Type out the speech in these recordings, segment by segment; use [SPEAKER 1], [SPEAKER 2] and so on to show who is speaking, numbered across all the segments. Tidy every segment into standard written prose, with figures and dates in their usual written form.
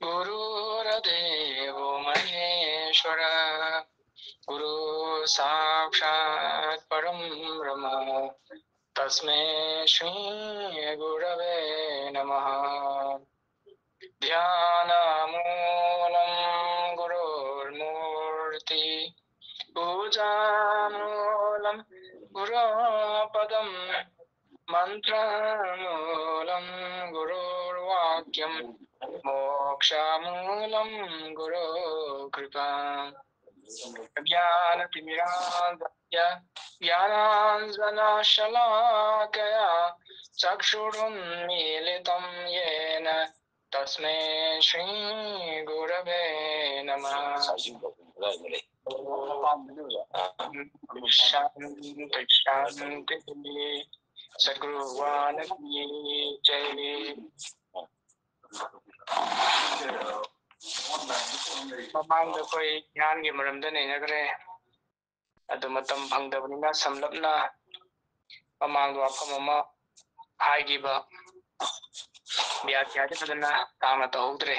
[SPEAKER 1] गुरुर्देवो महेश्वरः गुरु साक्षात् परं ब्रह्म तस्मै श्री गुरवे नमः। ध्यानमूलं गुरोर्मूर्ति पूजामूलं गुरोपदं मन्त्रमूलं गुरोर्वाक्यं मोक्षमूलं गुरो कृपा। ज्ञानतिमिरान्धस्य ज्ञानाञ्जनशलाकया चक्षुरुन्मीलितं येन तस्मै श्रीगुरवे नमः। शान्ति शान्ति सद्गुरु भगवान की जय। ममांग कोई ज्ञान की मरमद नैनग्रे अदु मतम फंगदबनिना समलपना ममांग वाफम अमा हाइगिबा व्याख्यादि फदना तांना तहौद्रे।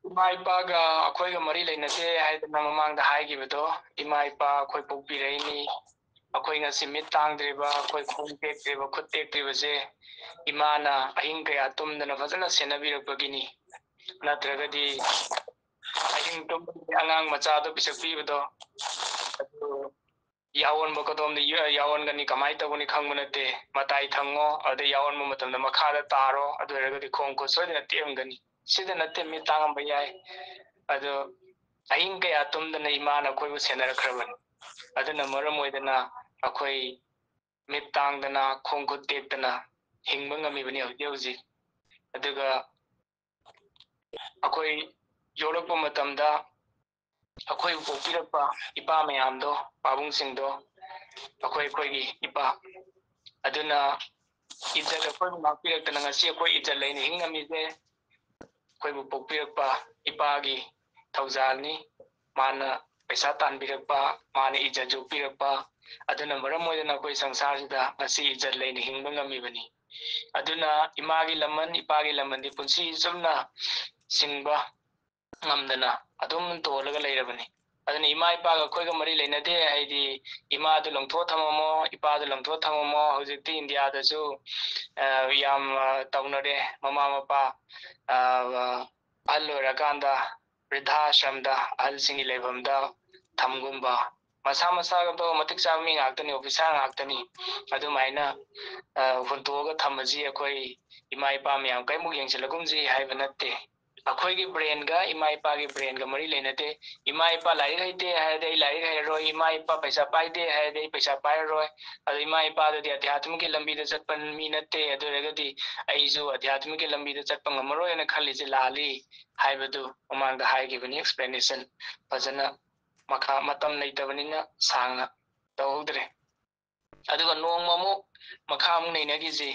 [SPEAKER 1] इमा इपागा अखोइगा मरी लेनते हाइदना ममांगदा हाइगिबदो इमा इपा अखोइ पोक्पिरैनी अखोइ ngasi mit tangdriba अखोइ खों टेक्द्रिबा खुद टेक्द्रिबसे इमाना अहिंग कया तुमदना फजना सेनबिरकपगिनी नत्रगदि अहिंग तुमदि अनगांग मचादो पिसक्पिबदो अदु यावन बकदोम दि यावन गनी कमाई तबुनी खंगब नते मताई थंगो अदे यावन म मतमदा मखादा तारो अदु रगदि खोंग को सोदना तेमगनी सिदा नते मी तांगम याय अदु अहिंग कया तुमदना इमाना कोइबु सेनरखरबनी अदुना मरम ओइदना अखोइ मित तांगदना खोंग खुद टेक्दना हिंगब ngamiबनी हौजि हौजि अदुगा अखोइ योलकप मतमदा अखोइ पोक्पिरकपा इपा मयामदो पाबुंगसिंगदो अखोइ अखोइगी इपा अदुना इज्जत अखोइ माक्पिरकतना ngasi अखोइ इज्जत लेने हिंगमिजे अखोइबु पोक्पिरकपा इपागी थौजालनी माना पैसा तानबिरकपा माना इज्जत जोक्पिरकपा अदुना मरम ओइदना अखोइ संसारसिदा ngasi इज्जत लेने हिंगब ngamiबनी अदुना Imangi लमन इपागी लमन the पुंसी Chumna सिंगबा ngamdana adum tolaga leirabani aduna ima ipaga khoiga mari leinade haidi ima du longtho thamamo ipa du longtho thamamo hojikti india da su yam taunare mama mapa allora kanda wriddha ashramda ahal singi lebamda thamgumba masa masa do matik chami ngaktani officer ngaktani adumaina huntoga thamaji akhoi ima ipa myam kaimu yengsilagumji haiba natte अखोइगी brain गा इमा इपा की brain गा मरी लेनते इमा इपा like हैते हैदे like harrow इमा इपा पैसा पाइदे हैदे पैसा पाइरोय अदु इमा इपा दि अध्यात्म की लंबी द चटपन मी नते अदुरगदि अइजु अध्यात्म की लंबी द चटपन ngमरोय न खलिजे लाली हाइबदु ममांग द हाइगिबनी एक्सप्लेनेशन फजना मखा मतम लेतबनिना सांगना तौद्रे अदुगा नोंगममु मखा मु नैनगिजे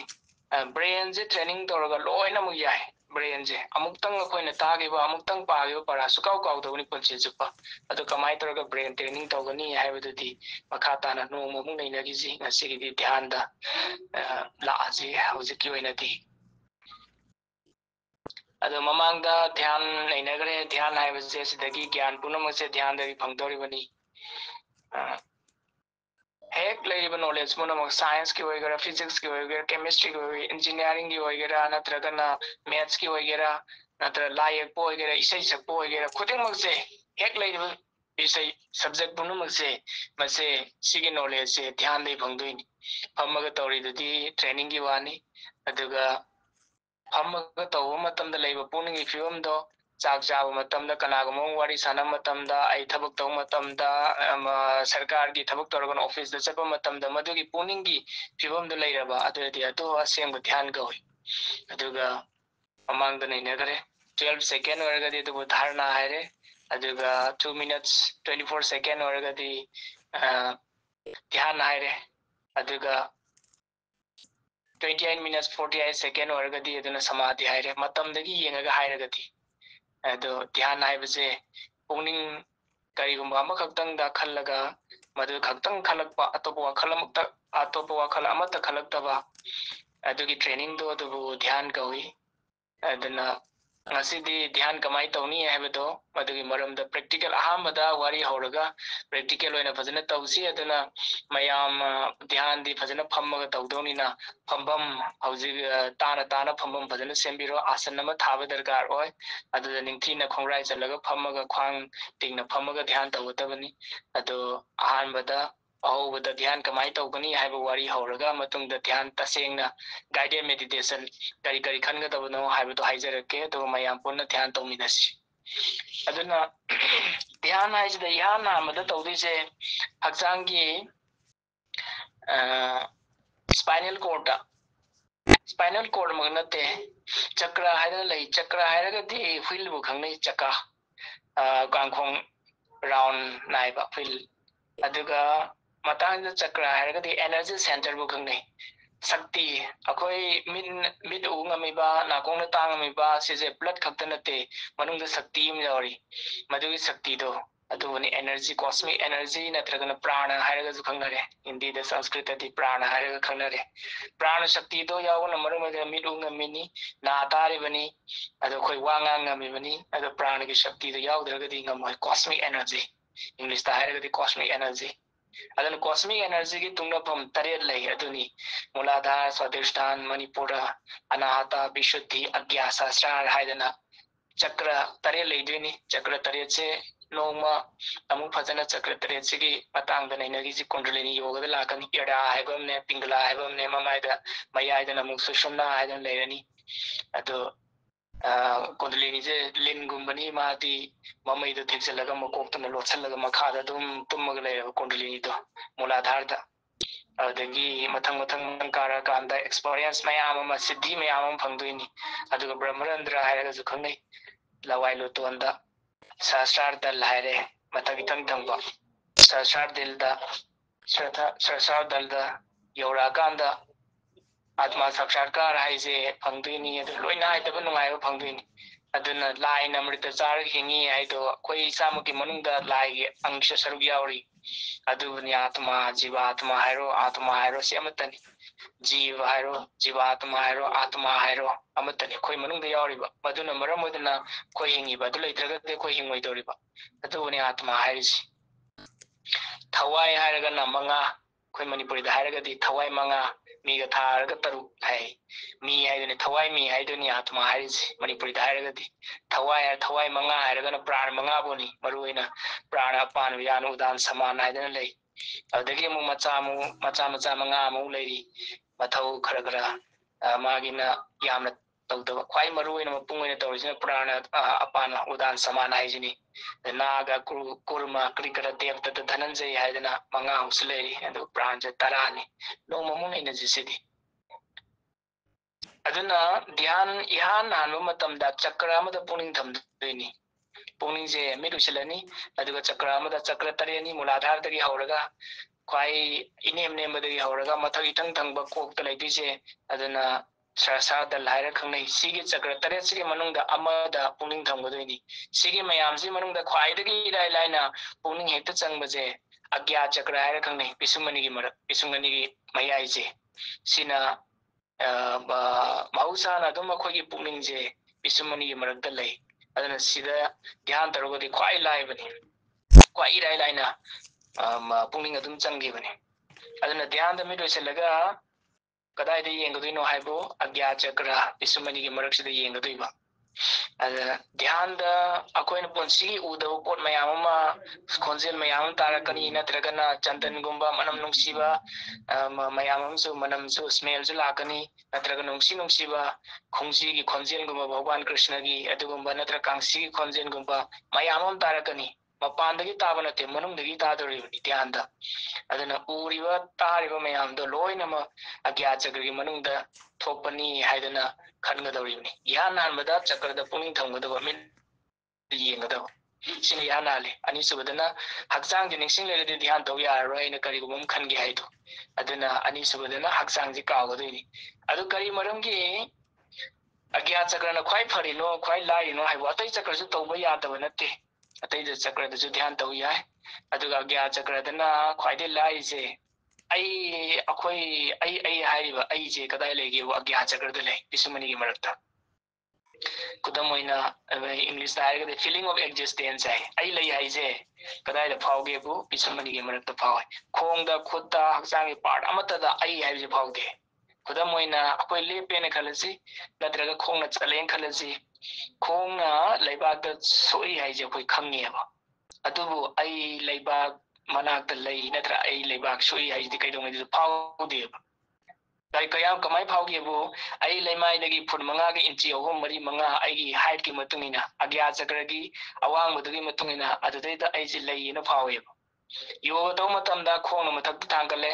[SPEAKER 1] ब्रेन जे ट्रेनिंग तौरगा लोइना मु याय ब्रेन जे अमुक्तंग अखोइना तागिबा अमुक्तंग पागिबा परा सुकाउ काउदबनी पुंसी जुप्पा अदु कमाई तौरगा ब्रेन ट्रेनिंग तौगनी हाइबदुदि मखा ताना नोंगममु नैनगिजे ngasigi ध्यान दा लाजे हौजिकी ओइनादि अदु ममांगदा ध्यान नैनगरे ध्यान हाइबसे सिदगी ज्ञान पुनमसे ध्यान दगी फंगदोरिबनी हेक लेरिबा नॉलेज पुनमक साइंस की होइगरा फिजिक्स की होइगरा केमिस्ट्री की होइगरा इंजीनियरिंग की होइगरा नत्रगना मैथ्स की होइगरा नत्र लायक पो होइगरा इसै सकपो होइगरा खुदिंमक से हेक लेरिबा इसै सब्जेक्ट पुनमक से मसे सिगी नॉलेज से ध्यान दे फंगदोइनी फमगा तौरिदुदी ट्रेनिंग की वानी अदुगा फमगा तौबा मतमदा लेबा पुनिंगी फिवमदो चाक चाबा मतमदा कनागुमो वारी साना मतमदा आई थबक तौ मतमदा सरकार की थबक तौरगन ऑफिस द चपा मतमदा मदुगी पुनिंगी फिवमदो लेरबा अदुदि अतो असेंग ध्यान गoi अदुगा ममांग द नैनगरे 12 सेकंड ओरगदि दुबु धारणा हाइरे अदुगा 2 minutes 24 सेकंड ओरगदि ध्यान हाइरे अदुगा 28 minutes 48 सेकंड ओरगदि अदुना समाधि हाइरे मतमदगी येंगा हाइरगदि अदो ध्यान हाइबसे पुनिंग करिगुम्बा अमखक्तंग दा खल्लगा मदु खक्तंग खलकपा अतोपा वाखल अमत अतोपा वाखल अमत खलक्तबा ꯑꯗꯨꯒꯤ ꯇ꯭ꯔꯦꯅꯤꯡꯗꯣ ꯑꯗꯨꯕꯨ ꯙ꯭ꯌꯥꯟ ꯀꯧꯏ ꯑꯗꯨꯅ ngasi ꯙ꯭यान कमाई तौनी है मधुगी मरमदा प्रैक्टिकल अहमदा वारी हौरगा प्रैक्टिकल ओइना फजना तौसी अदुना मयाम ध्यान दी फजना फम्मगा तौदौनीना फम्बम हौजि ताना ताना फम्बम फजना सेंबिरो आसन अमा थाबा दरकार ओय अदुदा निंगथीना खोंगराय चलगा फम्मगा ख्वांग तिंगना फम्मगा ध्यान तौगदबनी अदो अहानबदा अहोबदा ध्यान कमाई तौगनी हाइबा वारी हौरगा मतुंगदा ध्यान तसेंगना गाइडेड मेडिटेशन करी करी खनगदबनो हाइबदो हाइजरके तो मयाम पुन्ना ध्यान तौमिनसी अदुना ध्यान हाइजदा याना अमदा तौदिसे हक्चांगी स्पाइनल कोर्ड मगनते चक्र हाइदा लई चक्र हाइरगदी व्हील बु खंगनै चक्का कांखोंग राउंड नाइबा व्हील अदुगा मतांग चक्र हाइरगदी एनर्जी सेंटर बु खंगनै शक्ति अखोई मिद उंगमीबा नाकोंग तांगमीबा सिजे ब्लड खक्त नते मनुंग शक्ति म यावरी मदुगी शक्ति दो अदुबनी एनर्जी कॉस्मिक एनर्जी नत्रगन प्राण हाइरगजु खंगनरे हिंदी द संस्कृत दी प्राण हाइरग खंगनरे प्राण शक्ति दो यावना मरुमद मिद उंगमीनी ना तारिबनी अदो खोई वांगांगमीबनी अदो प्राण की शक्ति दो यावद्रगदी ngमोय कॉस्मिक एनर्जी इंग्लिश ता हाइरगदी कॉस्मिक एनर्जी अदन कॉस्मिक एनर्जी की तुंगनफम तरेत लई अदुनी मूलाधार स्वादिष्ठान मणिपुर अनाहता विशुद्धि अज्ञा सहस्रार हाइदना चक्र तरेत लेदुनी चक्र तरेत से नोमा अमु फजना चक्र तरेत सिगी मतंग नैनगी जी कुंडलिनी योग द लाकनी यडा हाइबमने पिंगला हाइबमने ममायदा मयायदना मु सुषुम्ना हाइदन लेरनी अदो कुंडलिनी से लिन गुंबनी माती ममैदो थेक्सलगा मकोक्तना लोटसलगा मखादा दुम तुमगा लेरब कुंडलिनी दो मूलाधार दा अदगी मथंग मथंग कार कांदा एक्सपीरियंस मयाम अमा सिद्धि मयाम अमा फंगदोइनी अदुगा ब्रह्मरंद्र हाइरगजु खंगनै लवाई लोतोंदा सहस्रार दल हाइरे मथंग इथंग थंगबा सहस्रार दिलदा सहस्रार दलदा यौरा कांदा आत्मा साक्षात्कार हाइजे फंगदोइनी अदु लोइना हाइदबा नुंगाइबा फंगदोइनी अदुना लाइन अमृत चार हिंगी हाइदो कोई सामुकी मनुंगदा लाइगे अंश सरुग यावरी अदुबनी आत्मा जीवात्मा हाइरो से अमतनी जीव हाइरो जीवात्मा हाइरो आत्मा हाइरो अमतनी कोई मनुंगदा यावरीबा मदुना मरम ओइदना कोई हिंगीबा अदु लेत्रगदे कोई हिंगोइदोरीबा अदुबनी आत्मा हाइरिसि थवाई हाइरगना मंगा कोई मणिपुरीदा हाइरगदी थवाई मंगा मीगा थारगा तरु हाइ मी हाइदने थवाई मी हाइदोनी आत्मा हाइरिसि मणिपुरीदा हाइरगदी थवाई मंगा हाइरगना प्राण मंगा बोनी मरुइना प्राण अपान वियान उदान समान हाइदना लई अदगी मु मचा मंगा मु लेरी मथौ खरा खरा मागिना यामना तौदबा ख्वाई मरुइना मपुंगइना तौरिसिना प्राण अपान उदान समान हाइजिनी नागा कुर्मा क्रिकरा देवता धनंजय हाइदना मंगा हुसलेरी अदु प्राण जे तरानी नोममु नैना जिसिदी अदुना ध्यान इहान नानु मतमदा चक्र अमदा पुनिंग थमदोइनी पुनिंग जे मिरुसिलनी अदुगा चक्र तरेनी मूलाधार दगी हौरगा ख्वाई इनेम नेमबदगी हौरगा मथक इथंग थंगबा कोकता लैदिसे अदुना सरसा दल हाइरा खंगनै सिगी चक्र तरेत सिगी मनुंगदा अमदा पुनिंग थमगदोइनी सिगी मयामसि मनुंगदा ख्वाइदगी इराय लाइना पुनिंग हेक्ता चंगबजे अज्ञा चक्र हाइरा खंगनै पिसुमनिगी मरक पिसुमनिगी मयाइजे सिना mahusana adum akhoi puning je pisumani marakta lei adana sida dhyan tarugadi khwai lai bani khwai rai lai na puning adum changi bani adana dhyan da mi loisalaga kadai da yengadoino haibo agya chakra pisumani gi maraksida yengadoiba ada dhyan da akoina ponsi udaba pot mayam ama khonjel mayam tarakani natragana chandan gumba manam nungsiba mayam amsu manam su smell su lakani natraga nungsiba khongsi gi khonjel gumba bhagwan krishna gi adugumba natra kangsi gi khonjel gumba mayam am tarakani mapandagi taba nate manungdagi tadoribani dhyan da adana uriba tariba mayam do loina ma agya chakra gi manungda thopani haidana खनगदौरिबनी इहान हानबदा चक्रदा पुनिंग थमगदबा मिन येंगदबा सिनि यानाले अनि सुबदना हक्चांग दि निंगसिंग लेरदि ध्यान तौ याररोय इन करिगुम खनगे हाइदो अदना अनि सुबदना हक्चांग जि कावगदोइनी अदु करि मरमगी अज्ञा चक्रना ख्वाइ फरिनो ख्वाइ लाइनो हाइबो अतै चक्रसु तौबा यादबा नते अतै चक्रदसु ध्यान तौ याय अदुगा अज्ञा चक्रदना ख्वाइदे लाइजे ꯑꯩ ꯍꯥꯏꯔꯤꯕ ꯑꯩꯁꯦ ꯀꯗꯥꯏ ꯂꯩꯒꯦꯕꯨ ꯑꯒ꯭ꯌꯥ ꯆꯀ꯭ꯔꯗ ꯂꯩ ꯄꯤꯁꯨꯝ ꯑꯅꯤꯒꯤ ꯃꯔꯛꯇ ꯈꯨꯗꯝ ꯑꯣꯏꯅ ꯏꯪꯂꯤꯁꯇ ꯍꯥꯏꯔꯒꯗꯤ ꯐꯤꯂꯤꯡ ꯑꯣꯐ ꯑꯦꯛꯖꯤꯁꯇꯦꯟꯁ ꯍꯥꯏ ꯑꯩ ꯂꯩ ꯍꯥꯏꯁꯦ ꯀꯗꯥꯏꯗ ꯐꯥꯎꯒꯦꯕꯨ ꯄꯤꯁꯨꯝ ꯑꯅꯤꯒꯤ ꯃꯔꯛꯇ ꯐꯥꯎꯋꯦ ꯈꯣꯡꯗ ꯈꯨꯠꯇ ꯍꯛꯆꯥꯡꯒꯤ ꯄꯥꯔꯠ ꯑꯃꯠꯇꯗ ꯑꯩ ꯍꯥꯏꯕꯁꯤ ꯐꯥꯎꯗꯦ ꯈꯨꯗꯝ ꯑꯣꯏꯅ ꯑꯩꯈꯣꯏ ꯂꯦꯞꯄꯦꯅ ꯈꯜꯂꯁꯤ ꯅꯠꯇ꯭ꯔꯒ ꯈꯣꯡꯅ ꯆꯠꯂꯦꯅ ꯈꯜꯂꯁꯤ ꯈꯣꯡꯅ ꯂꯩꯕꯥꯛꯇ ꯁꯣꯛꯏ ꯍꯥꯏꯁꯦ ꯑꯩꯈꯣꯏ ꯈꯪꯉꯦꯕ ꯑꯗꯨꯕꯨ ꯑꯩ ꯂꯩꯕꯥꯛ ꯃꯅꯥꯛꯇ ꯂꯩ ꯅꯠꯇ꯭ꯔ ꯑꯩ ꯂꯩꯕꯥꯛ ꯁꯣꯛꯏ ꯍꯥꯏꯁꯤꯗꯤ ꯀꯩꯗꯧꯉꯩꯗꯁꯨ ꯐꯥꯎꯗꯦꯕ ꯀꯌꯥꯝ ꯀꯃꯥꯏꯅ ꯐꯥꯎꯒꯦꯕꯨ ꯑꯩ ꯂꯩꯃꯥꯏꯗꯒꯤ ꯐꯨꯠ 5ꯒ ꯏꯟꯆꯤ 3 4 5 ꯑꯩꯒꯤ ꯍꯥꯏꯠꯀꯤ ꯃꯇꯨꯡ ꯏꯟꯅ ꯑꯒ꯭ꯌꯥ ꯆꯀ꯭ꯔꯒꯤ ꯑꯋꯥꯡꯕꯗꯨꯒꯤ ꯃꯇꯨꯡ ꯏꯟꯅ ꯑꯗꯨꯗꯩꯗ ꯑꯩꯁꯦ ꯂꯩꯌꯦꯅ ꯐꯥꯎꯋꯦꯕ ꯌꯣꯒ ꯇꯧꯕ ꯃꯇꯝꯗ ꯈꯣꯡꯅ ꯃꯊꯛꯇ ꯊꯥꯡꯒꯠꯂꯦ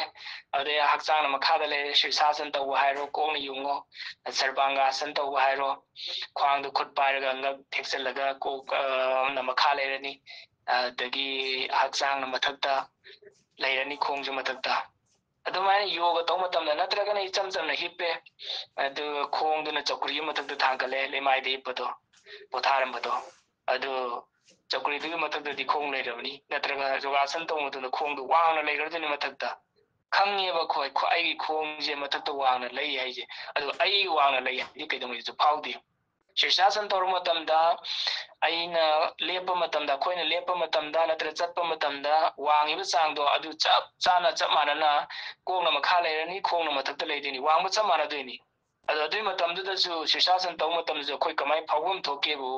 [SPEAKER 1] ꯑꯗꯩ ꯍꯛꯆꯥꯡꯅ ꯃꯈꯥꯗ ꯂꯩꯔꯦ ꯁꯤꯔꯁꯥꯁꯟ ꯇꯧꯕ ꯍꯥꯏꯔꯣ ꯀꯣꯛꯅ ꯌꯨꯡꯉꯣ ꯁꯔꯕꯥꯡꯒꯥꯁꯟ ꯇꯧꯕ ꯍꯥꯏꯔꯣ ꯈ꯭ꯋꯥꯡꯗ ꯈꯨꯠ ꯄꯥꯏꯔꯒ ꯉꯛ ꯊꯦꯛꯆꯜꯂꯒ ꯀꯣꯛꯅ ꯃꯈꯥ ꯂꯩꯔꯅꯤ ꯑꯗꯒꯤ ꯍꯛꯆꯥꯡꯅ ꯃꯊꯛꯇ ꯂꯩꯔꯅꯤ ꯈꯣꯡꯁꯨ ꯃꯊꯛꯇ ꯑꯗꯨꯃꯥꯏꯅ ꯌꯣꯒ ꯇꯧꯕ ꯃꯇꯝꯗ ꯅꯠꯇ꯭ꯔꯒꯅ ꯏꯆꯝ ꯆꯝꯅ ꯍꯤꯞꯄꯦ ꯑꯗꯨꯒ ꯈꯣꯡꯗꯨꯅ ꯆꯧꯀ꯭ꯔꯤ ꯃꯊꯛꯇ ꯊꯥꯡꯒꯠꯂꯦ ꯂꯩꯃꯥꯏꯗ ꯍꯤꯞꯄꯗꯣ ꯄꯣꯊꯥꯔꯝꯕꯗꯣ ꯑꯗꯨ ꯆꯧꯀ꯭ꯔꯤꯗꯨꯒꯤ ꯃꯊꯛꯇꯗꯤ ꯈꯣꯡ ꯂꯩꯔꯕꯅꯤ ꯅꯠꯇ꯭ꯔꯒ ꯌꯣꯒꯥꯁꯟ ꯇꯧꯕ ꯃꯇꯝꯗ ꯈꯣꯡꯗꯨ ꯋꯥꯡꯅ ꯂꯩꯈ꯭ꯔꯗꯣꯏꯅꯤ ꯃꯊꯛꯇ ꯈꯪꯉꯦꯕ ꯑꯩꯒꯤ ꯈꯣꯡꯁꯦ ꯃꯊꯛꯇ ꯋꯥꯡꯅ ꯂꯩ ꯍꯥꯏꯁꯦ ꯑꯗꯨ ꯑꯩ ꯋꯥꯡꯅ ꯂꯩ ꯍꯥꯏꯗꯤ ꯀꯩꯗꯧꯉꯩꯗꯁꯨ ꯐꯥꯎꯗꯦ ꯁꯤꯔꯁꯥꯁꯟ ꯇꯧꯕ ꯃꯇꯝꯗ ꯑꯩꯅ ꯂꯦꯞꯄ ꯃꯇꯝꯗ ꯑꯩꯈꯣꯏꯅ ꯂꯦꯞꯄ ꯃꯇꯝꯗ ꯅꯠꯇ꯭ꯔꯒ ꯆꯠꯄ ꯃꯇꯝꯗ ꯋꯥꯡꯉꯤꯕ ꯆꯥꯡꯗꯣ ꯑꯗꯨ ꯆꯞ ꯃꯥꯟꯅꯅ ꯀꯣꯛꯅ ꯃꯈꯥ ꯂꯩꯔꯅꯤ ꯈꯣꯡꯅ ꯃꯊꯛꯇ ꯂꯩꯗꯣꯏꯅꯤ ꯋꯥꯡꯕ ꯆꯞ ꯃꯥꯟꯅꯗꯣꯏꯅꯤ ꯑꯗꯣ ꯑꯗꯨꯏ ꯃꯇꯝꯗꯨꯗꯁꯨ ꯁꯤꯔꯁꯥꯁꯟ ꯇꯧꯕ ꯃꯇꯝꯗꯁꯨ ꯑꯩꯈꯣꯏ ꯀꯃꯥꯏꯅ ꯐꯥꯎꯐꯝ ꯊꯣꯛꯀꯦꯕꯨ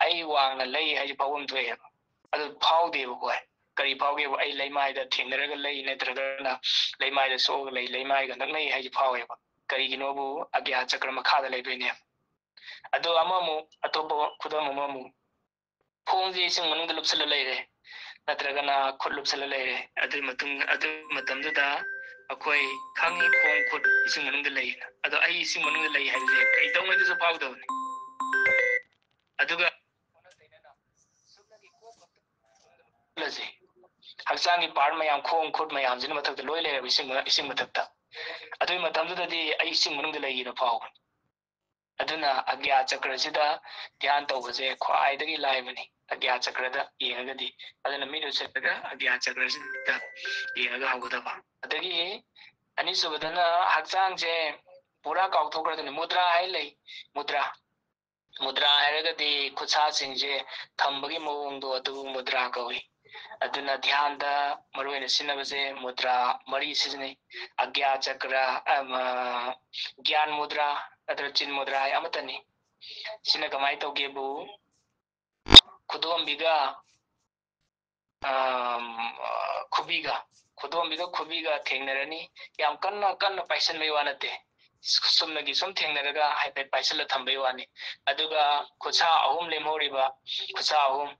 [SPEAKER 1] ꯑꯩ ꯋꯥꯡꯅ ꯂꯩ ꯍꯥꯏꯁꯦ ꯐꯥꯎꯐꯝ ꯊꯣꯛꯑꯦꯕ ꯑꯗꯨ ꯐꯥꯎꯗꯦꯕꯀꯣ ꯀꯔꯤ ꯐꯥꯎꯒꯦꯕ ꯑꯩ ꯂꯩꯃꯥꯏꯗ ꯊꯦꯡꯅꯔꯒ ꯂꯩ ꯅꯠꯇ꯭ꯔꯒꯅ ꯂꯩꯃꯥꯏꯗ ꯁꯣꯛꯑꯒ ꯂꯩ ꯂꯩꯃꯥꯏꯒ ꯅꯛꯅꯩ ꯍꯥꯏꯁꯦ ꯐꯥꯎꯋꯦꯕ ꯀꯔꯤꯒꯤꯅꯣꯕꯨ ꯑꯒ꯭ꯌꯥ ꯆꯀ꯭ꯔ ꯃꯈꯥꯗ ꯂꯩꯕꯩꯅꯦ ꯑꯗꯣ ꯑꯃꯃꯨꯛ ꯑꯇꯣꯞꯄ ꯈꯨꯗꯝ ꯑꯃꯃꯨꯛ ꯈꯣꯡꯁꯦ ꯏꯁꯤꯡ ꯃꯅꯨꯡꯗ ꯂꯨꯞꯁꯜꯂ ꯂꯩꯔꯦ ꯅꯠꯇ꯭ꯔꯒꯅ ꯈꯨꯠ ꯂꯨꯞꯁꯜꯂ ꯂꯩꯔꯦ ꯑꯗꯨ ꯃꯇꯝꯗꯨꯗ ꯑꯩꯈꯣꯏ ꯈꯪꯉꯤ ꯈꯣꯡ ꯈꯨꯠ ꯏꯁꯤꯡ ꯃꯅꯨꯡꯗ ꯂꯩꯌꯦꯅ ꯑꯗꯣ ꯑꯩ ꯏꯁꯤꯡ ꯃꯅꯨꯡꯗ ꯂꯩ ꯍꯥꯏꯕꯁꯦ ꯀꯩꯗꯧꯉꯩꯗꯁꯨ ꯐꯥꯎꯗꯕꯅꯤ ꯑꯗꯨꯒ ꯍꯛꯆꯥꯡꯒꯤ ꯄꯥꯔꯠ ꯃꯌꯥꯝ ꯈꯣꯡ ꯈꯨꯠ ꯃꯌꯥꯝꯁꯤꯅ ꯃꯊꯛꯇ ꯂꯣꯏ ꯂꯩꯔꯕ ꯏꯁꯤꯡ ꯃꯊꯛꯇ ꯑꯗꯨꯒꯤ ꯃꯇꯝꯗꯨꯗꯗꯤ ꯑꯩ ꯏꯁꯤꯡ ꯃꯅꯨꯡꯗ ꯂꯩꯒꯦꯅ ꯐꯥꯎꯕꯅꯤ ꯑꯗꯨꯅ ꯑꯒ꯭ꯌꯥ ꯆꯀ꯭ꯔꯁꯤꯗ ꯙ꯭ꯌꯥꯟ ꯇꯧꯕꯁꯦ ꯈ꯭ꯋꯥꯏꯗꯒꯤ ꯂꯥꯏꯕꯅꯤ ꯑꯒ꯭ꯌꯥ ꯆꯀ꯭ꯔꯗ ꯌꯦꯡꯉꯒꯗꯤ ꯑꯗꯨꯅ ꯃꯤꯠ ꯎꯏꯁꯤꯜꯂꯒ ꯑꯒ꯭ꯌꯥ ꯆꯀ꯭ꯔꯁꯤꯗ ꯌꯦꯡꯉꯒ ꯍꯧꯒꯗꯕ ꯑꯗꯒꯤ ꯑꯅꯤꯁꯨꯕꯗꯅ ꯍꯛꯆꯥꯡꯁꯦ ꯄꯨꯔꯥ ꯀꯥꯎꯊꯣꯛꯈ꯭ꯔꯗꯣꯏꯅꯤ ꯃꯨꯗ꯭ꯔꯥ ꯍꯥꯏ ꯂꯩ ꯃꯨꯗ꯭ꯔꯥ ꯍꯥꯏꯔꯒꯗꯤ ꯈꯨꯠꯁꯥꯁꯤꯡꯁꯦ ꯊꯝꯕꯒꯤ ꯃꯑꯣꯡꯗꯣ ꯑꯗꯨꯕꯨ ꯃꯨꯗ꯭ꯔꯥ ꯀꯧꯏ ꯑꯗꯨꯅ ꯙ꯭ꯌꯥꯟꯗ ꯃꯔꯨꯑꯣꯏꯅ ꯁꯤꯖꯤꯟꯅꯕꯁꯦ ꯃꯨꯗ꯭ꯔꯥ 4 ꯁꯤꯖꯤꯟꯅꯩ ꯑꯒ꯭ꯌꯥ ꯆꯀ꯭ꯔ ꯒ꯭ꯌꯥꯟ ꯃꯨꯗ꯭ꯔꯥ ꯅꯠꯇ꯭ꯔꯒ ꯆꯤꯟ ꯃꯨꯗ꯭ꯔꯥ ꯍꯥꯏ ꯑꯃꯠꯇꯅꯤ ꯁꯤꯅ ꯀꯃꯥꯏꯅ ꯇꯧꯒꯦꯕꯨ ꯈꯨꯗꯣꯝꯕꯤꯒ ꯈꯨꯕꯤꯒ ꯊꯦꯡꯅꯔꯅꯤ ꯌꯥꯝ ꯀꯟꯅ ꯄꯥꯏꯁꯟꯕꯩ ꯋꯥ ꯅꯠꯇꯦ ꯆꯨꯝꯅꯒꯤ ꯁꯨꯝ ꯊꯦꯡꯅꯔꯒ ꯍꯥꯏꯐꯦꯠ ꯄꯥꯏꯁꯜꯂ ꯊꯝꯕꯩ ꯋꯥꯅꯤ ꯑꯗꯨꯒ ꯈꯨꯠꯁꯥ 3 ꯂꯦꯝꯍꯧꯔꯤꯕ ꯈꯨꯠꯁꯥ 3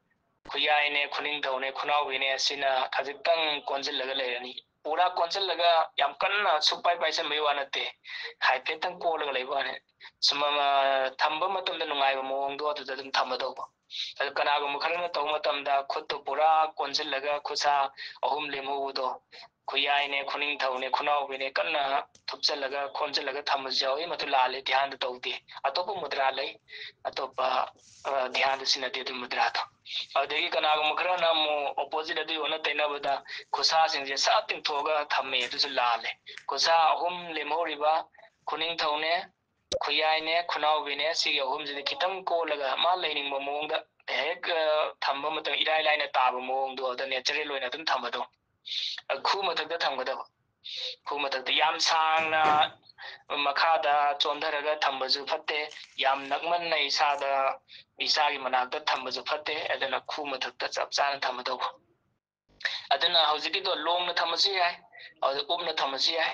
[SPEAKER 1] ꯈꯨꯌꯥꯏꯅꯦ ꯈꯨꯅꯤꯡꯊꯧꯅꯦ ꯈꯨꯅꯥꯎꯕꯤꯅꯦ ꯁꯤꯅ ꯈꯖꯤꯛꯇꯪ ꯀꯣꯟꯁꯤꯜꯂꯒ ꯂꯩꯔꯅꯤ ꯄꯨꯔꯥ ꯀꯣꯟꯁꯤꯜꯂꯒ ꯌꯥꯝ ꯀꯟꯅ ꯁꯨꯛꯄꯥꯏ ꯄꯥꯏꯁꯟꯕꯩ ꯋꯥ ꯅꯠꯇꯦ ꯍꯥꯏꯐꯦꯠꯇꯪ ꯀꯣꯜꯂꯒ ꯂꯩꯕ ꯋꯥꯅꯤ ꯁꯨꯝ ꯊꯝꯕ ꯃꯇꯝꯗ ꯅꯨꯡꯉꯥꯏꯕ ꯃꯑꯣꯡꯗꯣ ꯑꯗꯨꯗ ꯑꯗꯨꯝ ꯊꯝꯃꯗꯧꯕ ꯑꯗꯨ ꯀꯅꯥꯒꯨꯝꯕ ꯈꯔꯅ ꯇꯧꯕ ꯃꯇꯝꯗ ꯈꯨꯠꯇꯨ ꯄꯨꯔꯥ ꯀꯣꯟꯁꯤꯜꯂꯒ ꯈꯨꯠꯁꯥ 3 ꯂꯦꯝꯍꯧꯕꯗꯣ ꯈꯨꯌꯥꯏꯅꯦ ꯈꯨꯅꯤꯡꯊꯧꯅꯦ ꯈꯨꯅꯥꯎꯕꯤꯅꯦ ꯀꯟꯅ ꯊꯨꯞꯆꯜꯂꯒ ꯈꯣꯟꯖꯤꯜꯂꯒ ꯊꯝꯕꯁꯨ ꯌꯥꯎꯏ ꯃꯗꯨ ꯂꯥꯜꯂꯦ ꯙ꯭ꯌꯥꯟꯗ ꯇꯧꯗꯦ ꯑꯇꯣꯞꯄ ꯃꯨꯗ꯭ꯔꯥ ꯂꯩ ꯑꯇꯣꯞꯄ ꯙ꯭ꯌꯥꯟꯗ ꯁꯤꯟꯅꯗꯦ ꯑꯗꯨ ꯃꯨꯗ꯭ꯔꯥꯗꯣ ꯑꯗꯨꯗꯒꯤ ꯀꯅꯥꯒꯨꯝꯕ ꯈꯔꯅ ꯑꯃꯨꯛ ꯑꯣꯄꯣꯖꯤꯠ ꯑꯗꯨꯒꯤ ꯑꯣꯟꯅ ꯇꯩꯅꯕꯗ ꯈꯨꯠꯁꯥꯁꯤꯡꯁꯦ ꯁꯠ ꯇꯤꯡꯊꯣꯛꯑꯒ ꯊꯝꯃꯦ ꯑꯗꯨꯁꯨ ꯂꯥꯜꯂꯦ ꯈꯨꯠꯁꯥ 3 ꯂꯦꯝꯍꯧꯔꯤꯕ ꯈꯨꯅꯤꯡꯊꯧꯅꯦ ꯈꯨꯌꯥꯏꯅꯦ ꯈꯨꯅꯥꯎꯕꯤꯅꯦ ꯁꯤꯒꯤ 3ꯁꯤꯗꯤ ꯈꯤꯇꯪ ꯀꯣꯜꯂꯒ ꯃꯥ ꯂꯩꯅꯤꯡꯕ ꯃꯑꯣꯡꯗ ꯍꯦꯛ ꯊꯝꯕ ꯃꯇꯝ ꯏꯔꯥꯏ ꯂꯥꯏꯅ ꯇꯥꯕ ꯃꯑꯣꯡꯗꯣ ꯑꯗ ꯅꯦꯆꯔꯦꯜ ꯑꯣꯏꯅ ꯑꯗꯨꯝ ꯊꯝꯕꯗꯣ ꯈꯨ ꯃꯊꯛꯇ ꯊꯝꯒꯗꯕ ꯈꯨ ꯃꯊꯛꯇ ꯌꯥꯝ ꯁꯥꯡꯅ ꯃꯈꯥꯗ ꯆꯣꯟꯊꯔꯒ ꯊꯝꯕꯁꯨ ꯐꯠꯇꯦ ꯌꯥꯝ ꯅꯛꯃꯟꯅ ꯏꯁꯥꯒꯤ ꯃꯅꯥꯛꯇ ꯊꯝꯕꯁꯨ ꯐꯠꯇꯦ ꯑꯗꯨꯅ ꯈꯨ ꯃꯊꯛꯇ ꯆꯞ ꯆꯥꯅ ꯊꯝꯒꯗꯧꯕ ꯑꯗꯨꯅ ꯍꯧꯖꯤꯛꯀꯤꯗꯣ ꯂꯣꯡꯅ ꯊꯝꯃꯁꯨ ꯌꯥꯏ ꯑꯗꯨ ꯎꯞꯅ ꯊꯝꯃꯁꯨ ꯌꯥꯏ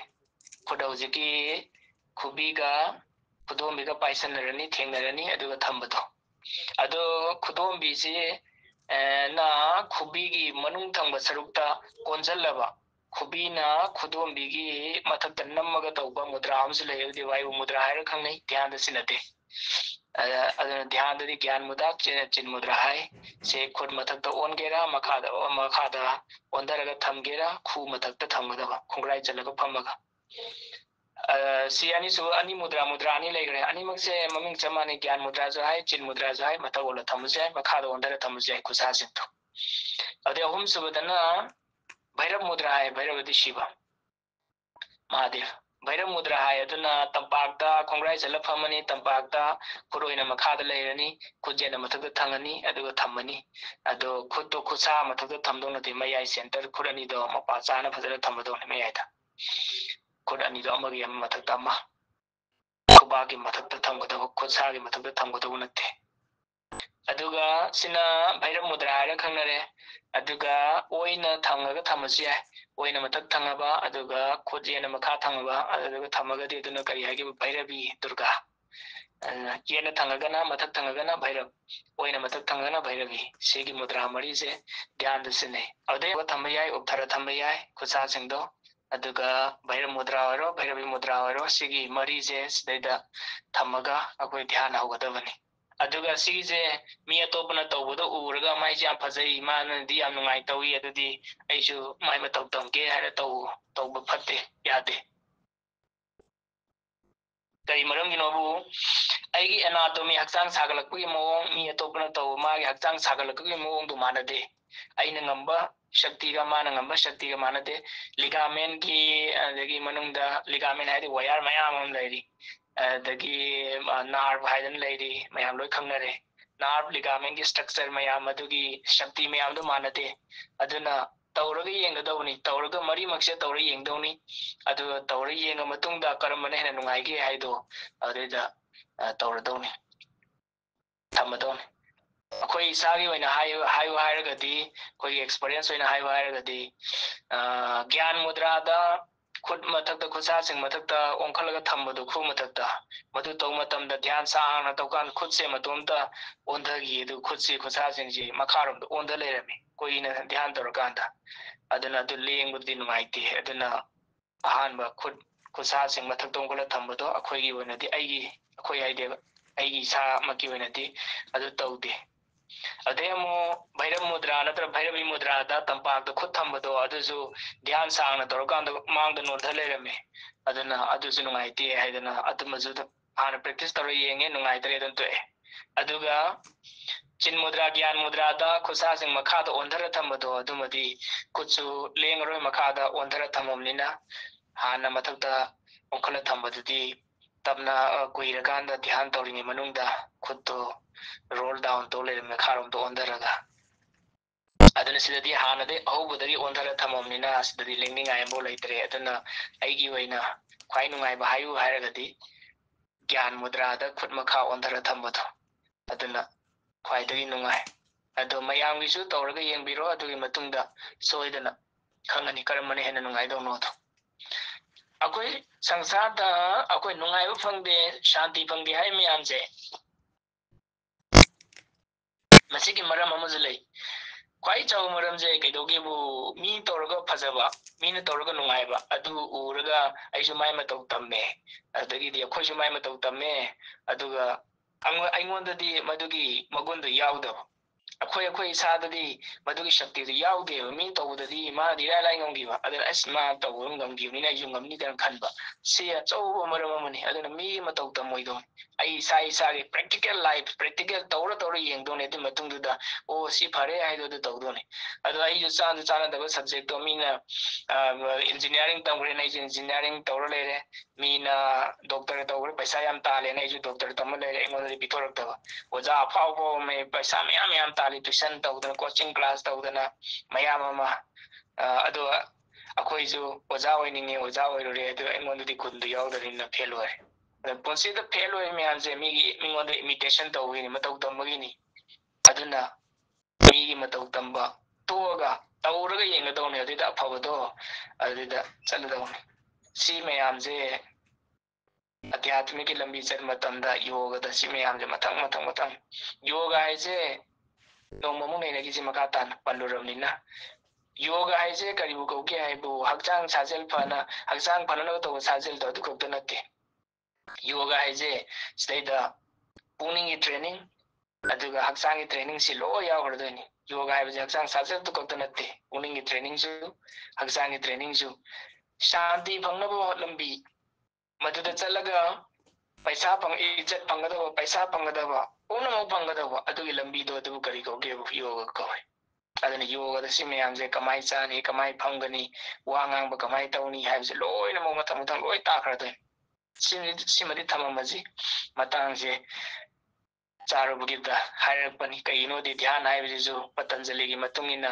[SPEAKER 1] ꯈꯨꯠ ꯍꯧꯖꯤꯛꯀꯤ ꯈꯨꯕꯤꯒ ꯈꯨꯗꯣꯝꯕꯤꯒ ꯄꯥꯏꯁꯟꯅꯔꯅꯤ ꯊꯦꯡꯅꯔꯅꯤ ꯑꯗꯨꯒ ꯊꯝꯕꯗꯣ ꯑꯗꯣ ꯈꯨꯗꯣꯝꯕꯤꯁꯤ ꯅ ꯈꯨꯕꯤꯒꯤ ꯃꯅꯨꯡ ꯊꯪꯕ ꯁꯔꯨꯛꯇ ꯀꯣꯟꯁꯤꯜꯂꯕ ꯈꯨꯕꯤꯅ ꯈꯨꯗꯣꯝꯕꯤꯒꯤ ꯃꯊꯛꯇ ꯅꯝꯃꯒ ꯇꯧꯕ ꯃꯨꯗ꯭ꯔꯥ ꯑꯃꯁꯨ ꯂꯩ ꯑꯗꯨꯗꯤ ꯋꯥꯌꯨ ꯃꯨꯗ꯭ꯔꯥ ꯍꯥꯏꯔ ꯈꯪꯅꯩ ꯙ꯭ꯌꯥꯟꯗ ꯁꯤꯟꯅꯗꯦ ꯑꯗꯨꯅ ꯙ꯭ꯌꯥꯟꯗꯗꯤ ꯒ꯭ꯌꯥꯟ ꯃꯨꯗ꯭ꯔꯥ ꯆꯤꯟ ꯃꯨꯗ꯭ꯔꯥ ꯍꯥꯏ ꯁꯦ ꯈꯨꯠ ꯃꯊꯛꯇ ꯑꯣꯟꯒꯦꯔꯥ ꯃꯈꯥꯗ ꯑꯣꯟꯊꯔꯒ ꯊꯝꯒꯦꯔꯥ ꯈꯨ ꯃꯊꯛꯇ ꯊꯝꯒꯗꯕ ꯈꯣꯡꯒ꯭ꯔꯥꯏ ꯆꯜꯂꯒ ꯐꯝꯃꯒ ꯁꯤ ꯑꯅꯤꯁꯨꯕ ꯃꯨꯗ꯭ꯔꯥ 2 ꯂꯩꯈ꯭ꯔꯦ ꯑꯅꯤꯃꯛꯁꯦ ꯃꯃꯤꯡ ꯆꯞ ꯃꯥꯟꯅꯩ ꯒ꯭ꯌꯥꯟ ꯃꯨꯗ꯭ꯔꯥꯁꯨ ꯍꯥꯏ ꯆꯤꯟ ꯃꯨꯗ꯭ꯔꯥꯁꯨ ꯍꯥꯏ ꯃꯊꯛ ꯑꯣꯜꯂ ꯊꯝꯕꯁꯨ ꯌꯥꯏ ꯃꯈꯥꯗ ꯑꯣꯟꯊꯔ ꯊꯝꯕꯁꯨ ꯌꯥꯏ ꯈꯨꯠꯁꯥꯁꯤꯡꯗꯣ ꯑꯗꯩ 3ꯁꯨꯕꯗꯅ ꯚꯩꯔꯞ ꯃꯨꯗ꯭ꯔꯥ ꯍꯥꯏ ꯚꯩꯔꯕꯗꯤ ꯁꯤꯕ Mahadev. Bhairam mudra hai aduna tampakta khongrai chala phamani tampakta khuroina makhada leirani khujena mathakta thangani aduga thammani ado khutto khusa mathakta thamdona ti mayai center khurani do mapa chana phajana thammadona mayai da khurani do amagi am mathakta ama khubagi mathakta thamgada khusagi mathakta thamgada unatte aduga sina Bhairam mudra hai khangnare aduga oina thangaga thamasu yai oina mathak thangaba aduga khojena makha thangaba aduga thamagadi aduna kari hage Bhairavi Durga yena thangagana mathak thangagana Bhairav oina mathak thangagana Bhairavi sigi mudra mari se dhyan da sine ade thamba yai upthara thamba yai khusa singdo aduga Bhairam mudra oro Bhairavi mudra oro sigi mari se sidaida thamaga akoi dhyan haugadabani aduga sigi mi atopana tawbado uraga mai jam phajai manadi yam nungai tawi adudi aishu mai ma tawtamge hara tawba phatte yade kari maramginobu aigi anatomy hakchang sagalakpagi mawong mi atopana taw magi hakchang sagalakpagi mawong du manade aina ngamba shakti ga mana ngamba shakti ga manade ligament ki adagi manungda ligament haidi wire mayam am leiri adagi nerve haidan leiri mayam loi khangnare nerve ligament ki structure mayam adugi shakti mayam du manade aduna tawraga yengadawni tawraga mari makse tawra yengdawni adu tawra yenga matungda karamana hena nungaige haido aduda tawradawni thamadawni ꯑꯩꯈꯣꯏ ꯏꯁꯥꯒꯤ ꯑꯣꯏꯅ ꯍꯥꯏꯌꯨ ꯍꯥꯏꯔꯒꯗꯤ ꯑꯩꯈꯣꯏꯒꯤ experience ꯑꯣꯏꯅ ꯍꯥꯏꯌꯨ ꯍꯥꯏꯔꯒꯗꯤ ꯒ꯭ꯌꯥꯟ ꯃꯨꯗ꯭ꯔꯥꯗ ꯈꯨꯠ ꯃꯊꯛꯇ ꯈꯨꯠꯁꯥꯁꯤꯡ ꯃꯊꯛꯇ ꯑꯣꯟꯈꯠꯂꯒ ꯊꯝꯕꯗꯨ ꯈꯨ ꯃꯊꯛꯇ ꯃꯗꯨ ꯇꯧ ꯃꯇꯝꯗ ꯙ꯭ꯌꯥꯟ ꯁꯥꯡꯅ ꯇꯧꯀꯥꯟꯗ ꯈꯨꯠꯁꯦ ꯃꯇꯣꯝꯇ ꯑꯣꯟꯊꯈꯤ ꯑꯗꯨ ꯈꯨꯠꯁꯤ ꯈꯨꯠꯁꯥꯁꯤꯡꯁꯤ ꯃꯈꯥꯔꯣꯝꯗ ꯑꯣꯟꯊ ꯂꯩꯔꯝꯃꯤ ꯀꯨꯏꯅ ꯙ꯭ꯌꯥꯟ ꯇꯧꯔꯀꯥꯟꯗ ꯑꯗꯨꯅ ꯑꯗꯨ ꯂꯦꯡꯕꯗꯤ ꯅꯨꯡꯉꯥꯏꯇꯦ ꯑꯗꯨꯅ ꯑꯍꯥꯟꯕ ꯈꯨꯠꯁꯥꯁꯤꯡ ꯃꯊꯛꯇ ꯑꯣꯟꯈꯠꯂ ꯊꯝꯕꯗꯣ ꯑꯩꯈꯣꯏꯒꯤ ꯑꯣꯏꯅꯗꯤ ꯑꯩꯈꯣꯏ ꯍꯥꯏꯗꯤ ꯑꯩꯒꯤ ꯏꯁꯥꯃꯛꯀꯤ ꯑꯣꯏꯅꯗꯤ ꯑꯗꯨ ꯇꯧꯗꯦ ꯑꯗꯩ ꯑꯃꯨꯛ Bhairam mudra ꯅꯠꯇ꯭ꯔꯒ Bhairavi mudrada tampakta khut thambado adusu dhyan sangna tawrakanda mangda nodha leirame aduna adusu nungaite haidana adumasu hana practice tawra yenge nungaitare adan toe aduga chin mudra gyan mudra da khusa sing makhada ondhara thambado adumadi khutsu lengaroi makhada ondhara thamamnina hana mathakta onkhala thambadudi tabna kuirakanda dhyan tawringi manungda khutto roll down to leirame kharom to ondharaga aduna sidadi hanade ahubudagi ondhara thamamnina sidadi lengningai ambo leitre aduna aigi oina khwai nungai ba hayu hairagadi gyan mudrada khut makha ondhara thambado aduna khwaidagi nungai ado mayamgisu tawraga yengbiro adugi matungda soidana khangani karamane hena nungai dawno to akoi sangsarda akoi nungai ba phangde shanti phangde hai miyamse masigi maram amazu lei kwai chaw maramje kaidogebu mi tawraga phajaba mina tawraga nungaiba adu uraga aisu mai matau tamme adagidi akhoi su mai matau tamme aduga aingondadi madugi magundu yaudaba ꯑꯩꯈꯣꯏ ꯏꯁꯥꯗꯗꯤ ꯃꯗꯨꯒꯤ ꯁꯛꯇꯤꯗꯨ ꯌꯥꯎꯗꯦꯕ ꯃꯤ ꯇꯧꯕꯗꯗꯤ ꯃꯥꯅꯗꯤ ꯏꯔꯥꯏ ꯂꯥꯏ ꯉꯝꯈꯤꯕ ꯑꯗꯨꯅ ꯑꯁ ꯃꯥ ꯇꯧꯕ ꯉꯝꯈꯤꯕꯅꯤꯅ ꯑꯩꯁꯨ ꯉꯝꯅꯤꯗꯅ ꯈꯟꯕ ꯁꯤ ꯑꯆꯧꯕ ꯃꯔꯝ ꯑꯃꯅꯤ ꯑꯗꯨꯅ ꯃꯤꯒꯤ ꯃꯇꯧ ꯇꯝꯃꯣꯏꯗꯧꯅꯤ ꯑꯩ ꯏꯁꯥꯒꯤ ꯄ꯭ꯔꯦꯛꯇꯤꯀꯦꯜ ꯂꯥꯏꯐ ꯄ꯭ꯔꯦꯛꯇꯤꯀꯦꯜ ꯇꯧꯔ ꯌꯦꯡꯗꯧꯅꯤ ꯑꯗꯨꯒꯤ ꯃꯇꯨꯡꯗꯨꯗ ꯑꯣ ꯁꯤ ꯐꯔꯦ ꯍꯥꯏꯗꯣ ꯑꯗꯨ ꯇꯧꯗꯧꯅꯤ ꯑꯗꯣ ꯑꯩꯁꯨ ꯆꯥꯟꯅꯗꯕ ꯁꯕꯖꯦꯛꯇꯣ ꯃꯤꯅ ꯏꯟꯖꯤꯅꯤꯌꯥꯔꯤꯡ ꯇꯝꯈ꯭ꯔꯦꯅ ꯑꯩꯁꯨ ꯏꯟꯖꯤꯅꯤꯌꯥꯔꯤꯡ ꯇꯧꯔ ꯂꯩꯔꯦ ꯃꯤꯅ ꯗꯣꯛꯇꯔ ꯇꯧꯈ꯭ꯔꯦ ꯄꯩꯁꯥ ꯌꯥꯝ ꯇꯥꯜꯂꯦꯅ ꯑꯩꯁꯨ ꯗꯣꯛꯇꯔ ꯇꯝꯃ ꯂꯩꯔꯦ ꯑꯩꯉꯣꯟꯗꯗꯤ ꯄꯤꯊꯣꯔꯛꯇꯕ ꯑꯣꯖꯥ ꯑꯐꯥꯎꯕ ꯄꯩꯁꯥ ꯃꯌꯥꯝ ꯇꯥꯜꯂꯤ ꯇꯨꯏꯁꯟ ꯇꯧꯗꯅ ꯀꯣꯆꯤꯡ ꯀ꯭ꯂꯥꯁ ꯇꯧꯗꯅ ꯃꯌꯥꯝ ꯑꯃ ꯑꯗꯣ ꯑꯩꯈꯣꯏꯁꯨ ꯑꯣꯖꯥ ꯑꯣꯏꯅꯤꯡꯉꯦ ꯑꯣꯖꯥ ꯑꯣꯏꯔꯨꯔꯦ ꯑꯗꯨ ꯑꯩꯉꯣꯟꯗꯗꯤ ꯒꯨꯟꯗꯨ ꯌꯥꯎꯗꯕꯅꯤꯅ ꯐꯦꯜ ꯑꯣꯏꯔꯦ ꯄꯨꯟꯁꯤꯗ ꯐꯦꯜ ꯑꯣꯏꯕ ꯃꯌꯥꯝꯁꯦ ꯃꯤꯉꯣꯟꯗ ꯏꯃꯤꯇꯦꯁꯟ ꯇꯧꯕꯒꯤꯅꯤ ꯃꯇꯧ ꯇꯝꯕꯒꯤꯅꯤ ꯑꯗꯨꯅ ꯃꯤꯒꯤ ꯃꯇꯧ ꯇꯝꯕ ꯇꯣꯛꯑꯒ ꯇꯧꯔꯒ ꯌꯦꯡꯒꯗꯧꯅꯤ ꯑꯗꯨꯏꯗ ꯑꯐꯕꯗꯣ ꯑꯗꯨꯗ ꯆꯠꯂꯗꯧꯅꯤ ꯁꯤ ꯃꯌꯥꯝꯁꯦ ꯑꯙ꯭ꯌꯥत्मिक ꯂꯝꯕꯤ ꯆꯠ ꯃꯇꯝꯗ ꯌꯣꯒꯗ ꯁꯤ ꯃꯌꯥꯝꯁꯦ ꯃꯊꯪ ꯌꯣꯒ ꯍꯥꯏꯁꯦ ꯅꯣꯡꯃꯃꯨꯛ ꯂꯩꯅꯒꯤꯁꯤ ꯃꯈꯥ ꯇꯥꯅ ꯄꯜꯂꯨꯔꯕꯅꯤꯅ ꯌꯣꯒ ꯍꯥꯏꯁꯦ ꯀꯔꯤꯕꯨ ꯀꯧꯒꯦ ꯍꯥꯏꯕꯨ ꯍꯛꯆꯥꯡ ꯁꯥꯖꯦꯜ ꯍꯛꯆꯥꯡ ꯐꯅꯅꯕ ꯇꯧꯕ ꯁꯥꯖꯦꯜꯗꯣ ꯑꯗꯨ ꯈꯛꯇ ꯅꯠꯇꯦ ꯌꯣꯒ ꯍꯥꯏꯁꯦ ꯁꯤꯗꯩꯗ ꯄꯨꯛꯅꯤꯡꯒꯤ ꯇ꯭ꯔꯦꯅꯤꯡ ꯑꯗꯨꯒ ꯍꯛꯆꯥꯡꯒꯤ ꯇ꯭ꯔꯦꯅꯤꯡꯁꯤ ꯂꯣꯏ ꯌꯥꯎꯈ꯭ꯔꯗꯣꯏꯅꯤ ꯌꯣꯒ ꯍꯥꯏꯕꯁꯦ ꯍꯛꯆꯥꯡ ꯁꯥꯖꯦꯜꯗꯨ ꯈꯛꯇ ꯅꯠꯇꯦ ꯄꯨꯛꯅꯤꯡꯒꯤ ꯇ꯭ꯔꯦꯅꯤꯡꯁꯨ ꯍꯛꯆꯥꯡꯒꯤ ꯇ꯭ꯔꯦꯅꯤꯡꯁꯨ ꯁꯥꯟꯇꯤ ꯐꯪꯅꯕ ꯂꯝꯕꯤ ꯃꯗꯨꯗ ꯆꯠꯂꯒ ꯄꯩꯁꯥ ꯏꯖꯠ ꯐꯪꯒꯗꯕ ꯄꯩꯁꯥ ꯐꯪꯒꯗꯕ ꯄꯨꯝꯅꯃꯛ ꯐꯪꯒꯗꯕ ꯑꯗꯨꯒꯤ ꯂꯝꯕꯤꯗꯣ ꯑꯗꯨꯕꯨ ꯀꯔꯤ ꯀꯧꯒꯦꯕꯨ ꯌꯣꯒ ꯀꯧꯏ adana yoga si meyamse kamai chani kamai phangani wa ngang kamai tawni haibse loina mo mathang mathang loi takhradoi simadi thamamaji matangse चारुबुगिदा हायरपनी कईनो दि ध्यान हाइबजिजु पतंजलि की मतुंगिना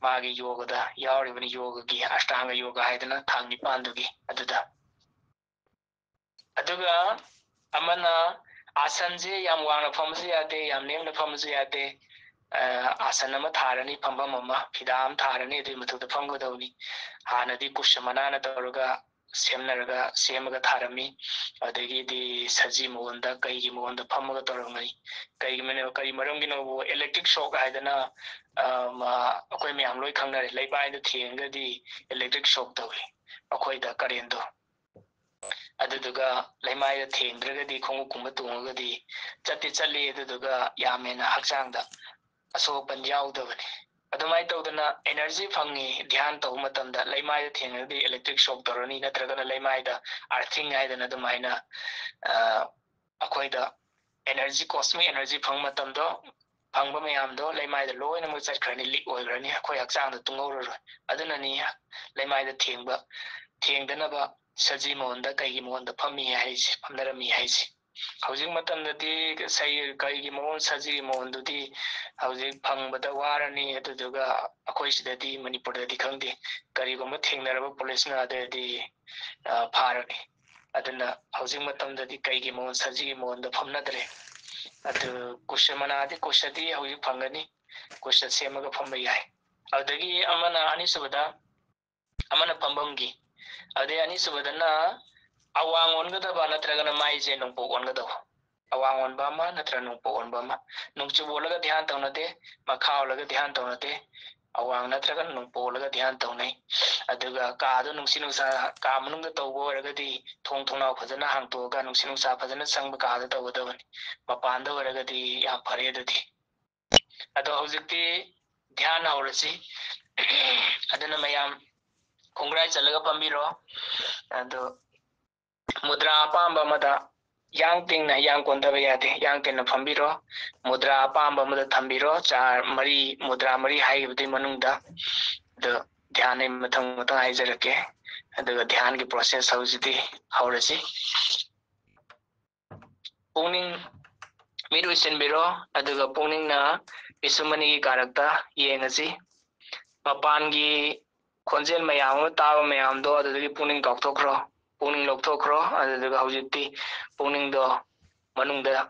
[SPEAKER 1] मागी योगदा यावरिबनि योग की अष्टांग योग हाइदना थांगि पांदुगी अदुदा अदुगा अमना आसन से याम वांगना फमसे याते याम नेमना फमसे याते आसन अमा थारनी फंबम अमा फिदाम थारनी दि मतुदा फंगदौनी हानदि कुशमनाना तौरगा सेमगा थारमी अदगी सजी मोहनदा कई मोहनदा फमगा तौरमनी कई मरमगिनो इलेक्ट्रिक शॉक हाइदना अखोय मयाम लोय खंगनरे लेबाइदा थेंगदी इलेक्ट्रिक शॉक तौई अखोयदा करेंदो अदुदुगा लेमाइदा थेंद्रगदी खोंगु कुंबा तुंगगदी चत्ति चल्ली अदुदुगा यामेना हक्चांगदा असोपन याउदबनी अदुमाय तौदना एनर्जी फंगी ध्यान तौ मतमदा लेमाइदा थेंगदी इलेक्ट्रिक शॉक तौरनी नत्रगना लेमाइदा अर्थिंग हाइदना अदुमायना अखोयदा एनर्जी कॉस्मिक एनर्जी फंग मतमदो फंगबा मयामदो लेमाइदा लोयना मु चटखरनी लीक ओइग्रनी अखोय हक्चांगदा तुंगौररो अदुननी लेमाइदा थेंगदनबा सजी मोहनदा कई मोहनदा फमी हाइसी फमनरमी हाइसी हौजिक मतमददी सही कई मोहन सजी मोहनदुदी हौजिक फंगबदा वारनी अदुदुगा अखोय सिददी मणिपुरददी खंगदे करीगुम थेंगनरबा पुलिसना अददी फारनी अदुना हौजिक मतमददी कई मोहन सजी मोहनदा फमनदरे अदु कुशमनादि कुशदी हौजिक फंगनी कुश सेमगा फंबा याय अदगी अमना अनिसुबदा अमना फंबमगी अदे अनिसुबदना अवांग ओनगदबा नत्रगना माइजे नोंपो ओनगदबा अवांग ओनबा मा नत्र नोंपो ओनबा मा नोंचु बोलगा ध्यान तौनते मखावलगा ध्यान तौनते अवांग नत्रगना नोंपो लगा ध्यान तौनै अदुगा कादो नुंसी नुंसा का मनुंगदा तौबो ओरगदी थोंग थोंनाव फजना हांगतोगा नुंसी नुंसा फजना संग कादा तौगदबनी मपानदा ओरगदी या फरे अदुदी अदो हौजिकती ध्यान हौरसी अदना मयाम खोंग्राय चलगा पंबिरो अदो मुद्रा अपांबा मदा यांग तिंगना यांग कोंदबा यादे यांग तिंगना फंबिरो मुद्रा अपांबा मदा थंबिरो चार मरी मुद्रा मरी हाइबदी मनुंगदा द ध्यान मथंग मथंग हाइजरके अदुगा ध्यान की प्रोसेस हौजिदी हौरसी पुनिंग मिरु सिनबिरो अदुगा पुनिंगना पिसुमनी की कारकता येंगसी मपानगी खोंजेल मयाम ताबा मयामदो अदुगी पुनिंग काउथोखरो पुनिंग लोकथोखरो अदुगा हौजिकती पुनिंग दो मनुंगदा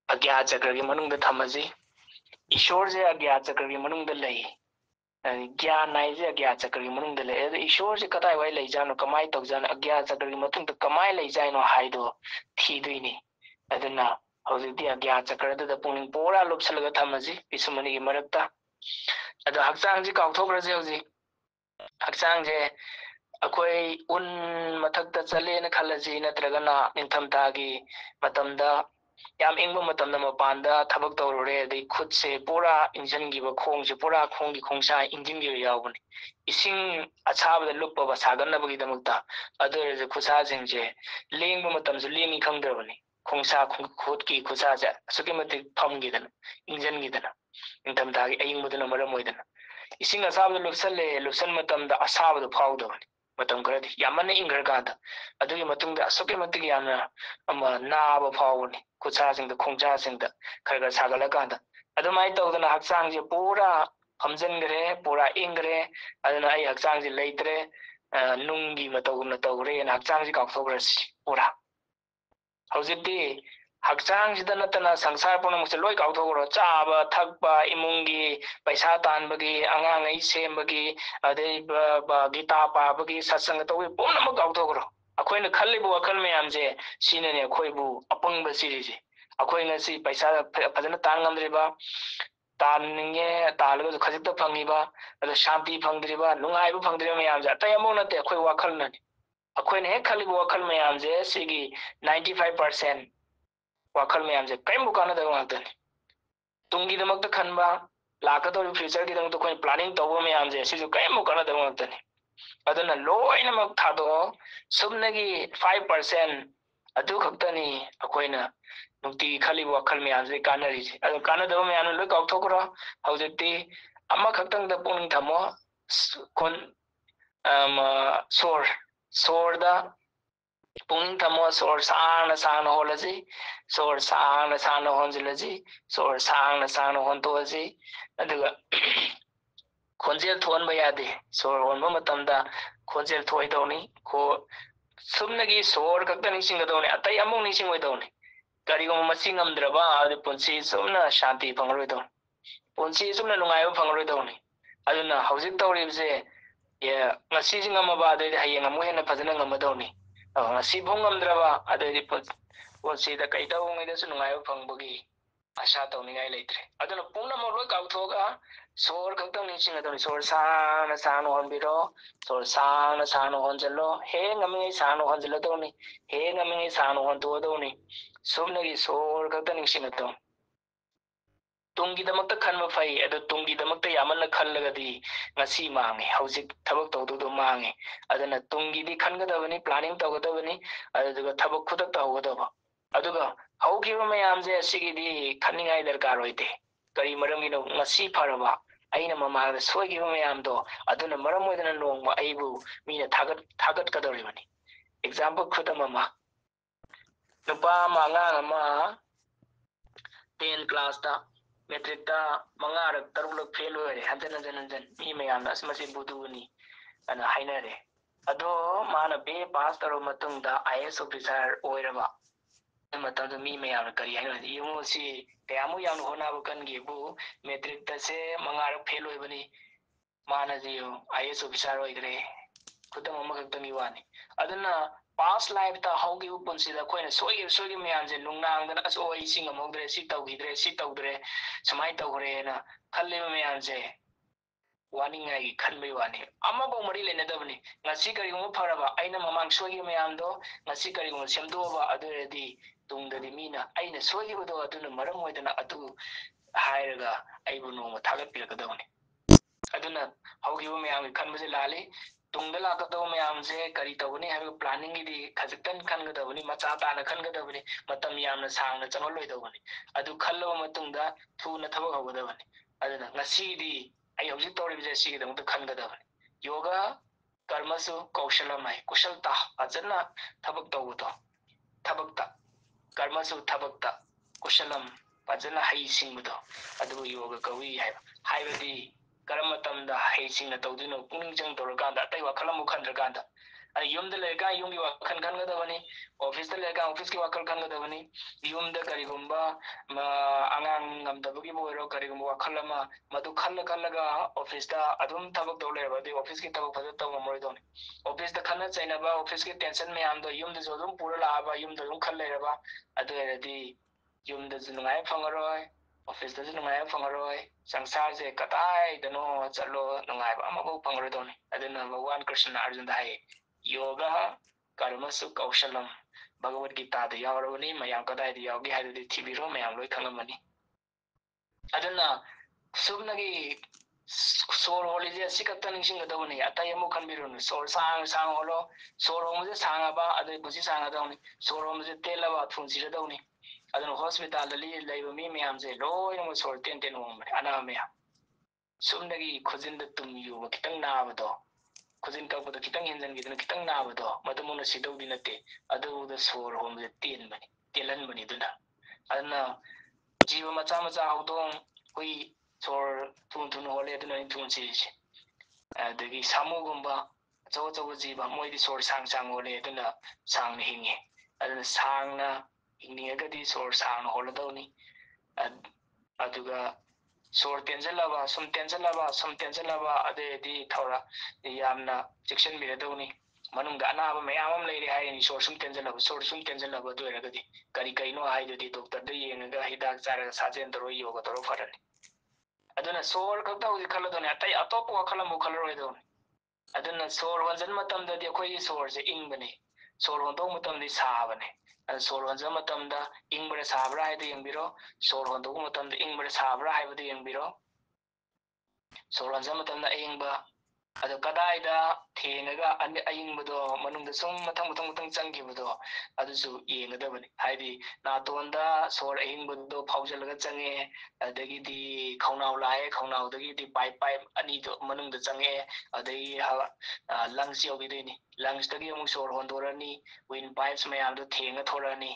[SPEAKER 1] अज्ञा चक्र की मनुंगदा थमजी ईश्वर जे अज्ञा चक्र की मनुंगदा लई ज्ञान नाइजे अज्ञा चक्र की मनुंगदा लई अदु ईश्वर जे कताय वाई लई जानो कमाई तौजान अज्ञा चक्र की मतुंगदा कमाई लई जायनो हाइदो थीदुइनी अदुना हौजिकती अज्ञा चक्र ददा पुनिंग पोरा लुपसलगा थमजी पिसुमनी की मरक्ता अदु हक्चांग जी काउथोखरजे हौजिक हक्चांग जे अखोई उन मथक्ता चलेना खलजी नत्रगना निंथमतागी मतमदा याम इंगबा मतमदा मपानदा थबक तौरुरे दे खुद से पूरा इंजन की खोंग से पूरा खोंग की खोंगसा इंजन की यावबनी इसिंग अछाबदा लुपबा सागनबगी दमक्ता अदुरे खुसा जिंगजे लेंगबा मतम से लेंगी खंगदरबनी खोंगसा खुद की खुसा से असुके मते फमगीदना इंजन गीदना निंथमतागी अयिंगबदना मरम ओइदना इसिंग असाबदा लुपसन मतमदा असाबदा फावदबनी मतम खरदी यामन इंग्रकादा अदुगी मतुंगदा असुके मते यामना अमा नाबा फावनी खुसासिंगदा खोंगसासिंगदा खरगा सागलकादा अदुमाय तौदना हक्चांगजे पूरा फमजनगरे पूरा इंगरे अदुना आई हक्चांगजे लेइत्रे नुंगी मतौगुना तौरे ना हक्चांगजे काउथोग्रसी पूरा हौजिकती हक्चांगजिदा नतना संसार पुनमुसे लोय काउथोग्रो चाबा थकपा इमुंगी पैसा तानबगी अंगांगई सेमबगी अदे गीता पाबगी सत्संग तौबी पुनम काउथोग्रो अखोइना खल्लिबो वखल मयामजे सिनने अखोइबु अपंग सिरिजे अखोइना सी पैसा फजना तान ngамद्रिबा ताननिंगे तालगो खजिकता फंगिबा अदो शांति फंगद्रिबा नुंगाइबो फंगद्रिबा मयामजे अतय अमो नते अखोइ वखलननि अखोइना हे खल्लिबो वखल मयामजे सिगी 95% वखल मयामजे कयमबु कानदबा ngakतनि तुंगीदमक्ता खनबा लाकदोरि फ्यूचर गिदमक्ता कोइ प्लानिंग तौबा मयामजे सिजु कयमबु कानदबा ngakतनि अदुना लोइनमक थादो सुमनगी 5% अदु खक्तनी अखोइना नुक्ति खलिबो वखल मयामजे कानरिजे अदु कानदबा मयामने लोइ काउथोकरो हौजिकती ꯑꯃꯈꯛꯇꯪꯗ ꯄꯨꯛꯅꯤꯡ ꯊꯝꯃꯣ ꯁꯣꯔꯗ ꯄꯨꯛꯅꯤꯡ ꯊꯝꯃꯣ ꯁꯣꯔ ꯁꯥꯡꯅ ꯁꯥꯡꯅ ꯍꯣꯜꯂꯁꯤ ꯁꯣꯔ ꯁꯥꯡꯅ ꯁꯥꯡꯅ ꯍꯣꯟꯖꯤꯜꯂꯁꯤ ꯁꯣꯔ ꯁꯥꯡꯅ ꯁꯥꯡꯅ ꯍꯣꯟꯇꯣꯛꯑꯁꯤ ꯑꯗꯨꯒ ꯈꯣꯟꯖꯦꯜ ꯊꯣꯛꯍꯟꯕ ꯌꯥꯗꯦ ꯁꯣꯔ ꯍꯣꯟꯕ ꯃꯇꯝꯗ ꯈꯣꯟꯖꯦꯜ ꯊꯣꯛꯏꯗꯧꯅꯤ ꯁꯨꯝꯅꯒꯤ ꯁꯣꯔ ꯈꯛꯇ ꯅꯤꯡꯁꯤꯡꯒꯗꯧꯅꯤ ꯑꯇꯩ ꯑꯃꯨꯛ ꯅꯤꯡꯁꯤꯡꯉꯣꯏꯗꯧꯅꯤ ꯀꯔꯤꯒꯨꯝꯕ ꯃꯁꯤ ꯉꯝꯗ꯭ꯔꯕ ꯑꯗꯨ ꯄꯨꯟꯁꯤ ꯆꯨꯝꯅ ꯁꯥꯟꯇꯤ ꯐꯪꯉꯔꯣꯏꯗꯧꯅꯤ ꯄꯨꯟꯁꯤ ꯆꯨꯝꯅ ꯅꯨꯡꯉꯥꯏꯕ ꯐꯪꯉꯔꯣꯏꯗꯧꯅꯤ ꯑꯗꯨꯅ ꯍꯧꯖꯤꯛ ꯇꯧꯔꯤꯕꯁꯦ ꯉꯁꯤꯁꯤ ꯉꯝꯃꯕ ꯑꯗꯩꯗꯤ ꯍꯌꯦꯡ ꯑꯃꯨꯛ ꯍꯦꯟꯅ ꯐꯖꯅ ꯉꯝꯃꯗꯧꯅꯤ ꯉꯁꯤꯐꯥꯎ ꯉꯝꯗ꯭ꯔꯕ ꯑꯗꯩꯗꯤ ꯄꯨꯟꯁꯤꯗ ꯀꯩꯗꯧꯉꯩꯗꯁꯨ ꯅꯨꯡꯉꯥꯏꯕ ꯐꯪꯕꯒꯤ आशा तौनिंगाई लेत्रे अदुना पुनमक लोय काउथोगा सोर खक्तम निसिंगदोनि सोर साना सानो हनबिरो सोर साना सानो हनजलो हे ngami सानो हनजलदोनि हे ngami सानो हनतोदोनि सुमनगी सोर खक्तम निसिंगदो ꯇꯨꯡꯒꯤꯗꯃꯛꯇ ꯈꯟꯕ ꯐꯩ ꯑꯗꯨ ꯇꯨꯡꯒꯤꯗꯃꯛꯇ ꯌꯥꯝꯅ ꯈꯜꯂꯒꯗꯤ ꯉꯁꯤ ꯃꯥꯡꯉꯦ ꯍꯧꯖꯤꯛ ꯊꯕꯛ ꯇꯧꯗꯣꯗꯣ ꯃꯥꯡꯉꯦ ꯑꯗꯨꯅ ꯇꯨꯡꯒꯤꯗꯤ ꯈꯟꯒꯗꯕꯅꯤ ꯄ꯭ꯂꯥꯅꯤꯡ ꯇꯧꯒꯗꯕꯅꯤ ꯑꯗꯨꯒ ꯊꯕꯛ ꯈꯨꯗꯛꯇ ꯍꯧꯒꯗꯕ ꯑꯗꯨꯒ ꯍꯧꯈꯤꯕ ꯃꯌꯥꯝꯁꯦ ꯑꯁꯤꯒꯤꯗꯤ ꯈꯟꯅꯤꯡꯉꯥꯏ ꯗꯔꯀꯥꯔ ꯑꯣꯏꯗꯦ ꯀꯔꯤ ꯃꯔꯝꯒꯤꯅꯣ ꯉꯁꯤ ꯐꯔꯕ ꯑꯩꯅ ꯃꯃꯥꯡꯗ ꯁꯣꯏꯈꯤꯕ ꯃꯌꯥꯝꯗꯣ ꯑꯗꯨꯅ ꯃꯔꯝ ꯑꯣꯏꯗꯅ ꯅꯣꯡꯃ ꯑꯩꯕꯨ ꯃꯤꯅ ꯊꯥꯒꯠꯀꯗꯧꯔꯤꯕꯅꯤ ꯑꯦꯛꯖꯥꯝꯄꯜ ꯈꯨꯗꯝ ꯑꯃ नुपा अमा अꯉꯥꯡ अमा 10 क्लास मेट्रिक मंगारक तरुलक फेल होरे हंजन हंजन हंजन मी मयाम असमसे बुदुनी अना हाइनरे अदो माना बे पास तरो मतुंगदा आईएएस ऑफिसर ओइरबा मतंद मी मयाम करी हाइनो यमोसी कयामु याम होनाबो कनगेबु मेट्रिक तसे मंगारक फेल होइबनी माना जियो आईएएस ऑफिसर ओइग्रे खुदम अमखक्तमी वानी अदना पास लाइफ ता हौगी पुंसीदा कोइना सोइगे मयामजे नुंगनांगदना असो ओइ सिंग अमौद्रे सी तौदरे सुमाय तौग्रेना खल्ले मयामजे वानिंगाई खनबे वानी अमबो मरी लेनदबनी ngasi करिगुम फरबा आइना ममांग सोइगे मयामदो ngasi करिगुम सेमदोबा अदुरेदी तुंगददी मीना आइना सोइगेबदो अदुना मरम ओइदना अदु हायरगा आइबु नोंग थागतपिरगदबनी अदुना हौगिबो मयाम खनबजे लाले तुंगदा लाकदो मयामजे करी तौगनी हाइबो प्लानिंग गिदी खजतन खनगदबनी मचा ताना खनगदबनी मतम यामना सांगना चंगलोइदबनी अदु खल्लो मतुंगदा थुना थबक हौगदबनी अदुना ngasiदी आई हौजिक तौरिबजे सिगिदमत खनगदबनी योगा कर्मसु कौशलमय कुशलता फजना थबक तौबदो थबकता कर्मसु थबकता कुशलम फजना हई सिंगदो अदु योगा कवी हाइबदी करम मतमदा हई सिंगना तौदिनो पुनिंग जंग तौरकांदा अतै वखलम खनद्रकांदा युमदा लेका युमगी वखल खनगदबनी ऑफिस दा लेका ऑफिस की वखल खनगदबनी युमदा करिगुंबा अंगांग ngамदबगी बोरो करिगुंबा वखलमा मदु खल्ल खल्लगा ऑफिस दा अदुम थबक तौ लेबदी ऑफिस की थबक फज तौ ममरोइदोनी ऑफिस दा खन्ना चैनबा ऑफिस की टेंशन मयाम दो युमदा जो अदुम पूरा लाबा युमदा अदुम खल लेरबा अदुरदी युमदा जु नुंगाय फंगरोय ऑफिस दा जु नुंगाय फंगरोय संसार से कताई दनो चलो नुंगाय अमबो फंगरोइदोनी अदुना भगवान कृष्ण अर्जुन हाय योगा कर्मसु कौशलम भगवत गीता दा यावरबनी मयाम कदाय दा यावगी हायदि थिबिरो मयाम लोय खंगमनी अदुना सुबनगी सोर होलीजे असि खक्ता निंसिंगदबनी अतय अमु खनबिरोनु सोर सांग सांग होलो सोर होमजे सांगाबा अदय बुजी सांगदवनी सोर होमजे तेलबा थुंसिरदवनी अदुना हॉस्पिटल दली लैबा मी मयामजे लोयनमु सोर तेन तेन होमबे अना मयाम सुबनगी खुजिंद तुम युवा खितंग नाबदो खुजिन कपदो खितंग हेंजनगिदना खितंग नाबदो मदमुना सिदौदि नते अदुदा सोर होमजे तेनबनी तेलनबनी दुना अदुना जीव मचा मचा हौदोंग हुई सोर थुन थुन होले अदुना थुन सिरिसे अदगी सामुगुंबा अचौ अचौ जीव मोइदि सोर सांग सांग होले अदुना सांगना हिंगे अदुना सांगना हिंगनिगदी सोर सांग होलदौनी अदुगा सोर तेंजलबा सुम तेंजलबा अदेदी थौरा यामना चिक्सन बिरदौनी मनुंग अनाबा मयाम लेरे हायनि सोर सुम तेंजलबा दोरगदी करी कइनो हायदुदी डॉक्टर द येंगा हिदाक चारगा साजेन तरो योगा तरो फरनी अदुना सोर खक्ता हुजि खलदोनी अतै अतोप वखलम खलरोइदोनी अदुना सोर वंजन मतमददी अखोई सोर जे इंगबने सोर होंदो मतमदि साबने सोर वंजन मतमदा इंगबरा साबरा हायदि यंबिरो सोर होंदो मतमदा इंगबरा साबरा हायबदि यंबिरो सोर वंजन मतमदा इंगबा अदु कदाइदा ꯊꯦꯡꯉꯒ ꯑꯌꯤꯡꯕꯗꯣ ꯃꯅꯨꯡꯗ ꯁꯨꯝ ꯃꯊꯪ ꯆꯪꯈꯤꯕꯗꯣ ꯑꯗꯨꯁꯨ ꯌꯦꯡꯒꯗꯕꯅꯤ ꯍꯥꯏꯗꯤ ꯅꯥꯇꯣꯟꯗ ꯁꯣꯔ ꯑꯌꯤꯡꯕꯗꯣ ꯐꯥꯎꯖꯜꯂꯒ ꯆꯪꯉꯦ ꯑꯗꯒꯤꯗꯤ ꯈꯧꯅꯥꯎ ꯂꯥꯛꯑꯦ ꯈꯧꯅꯥꯎꯗꯒꯤꯗꯤ ꯄꯥꯏꯞ ꯑꯅꯤꯗꯣ ꯃꯅꯨꯡꯗ ꯆꯪꯉꯛꯑꯦ ꯑꯗꯒꯤ ꯂꯪꯁ ꯌꯧꯈꯤꯗꯣꯏꯅꯤ ꯂꯪꯁꯇꯒꯤ ꯑꯃꯨꯛ ꯁꯣꯔ ꯍꯣꯟꯗꯣꯔꯛꯑꯅꯤ ꯋꯤꯟ ꯄꯥꯏꯞꯁ ꯃꯌꯥꯝꯗꯣ ꯊꯦꯡꯉ ꯊꯣꯔꯛꯑꯅꯤ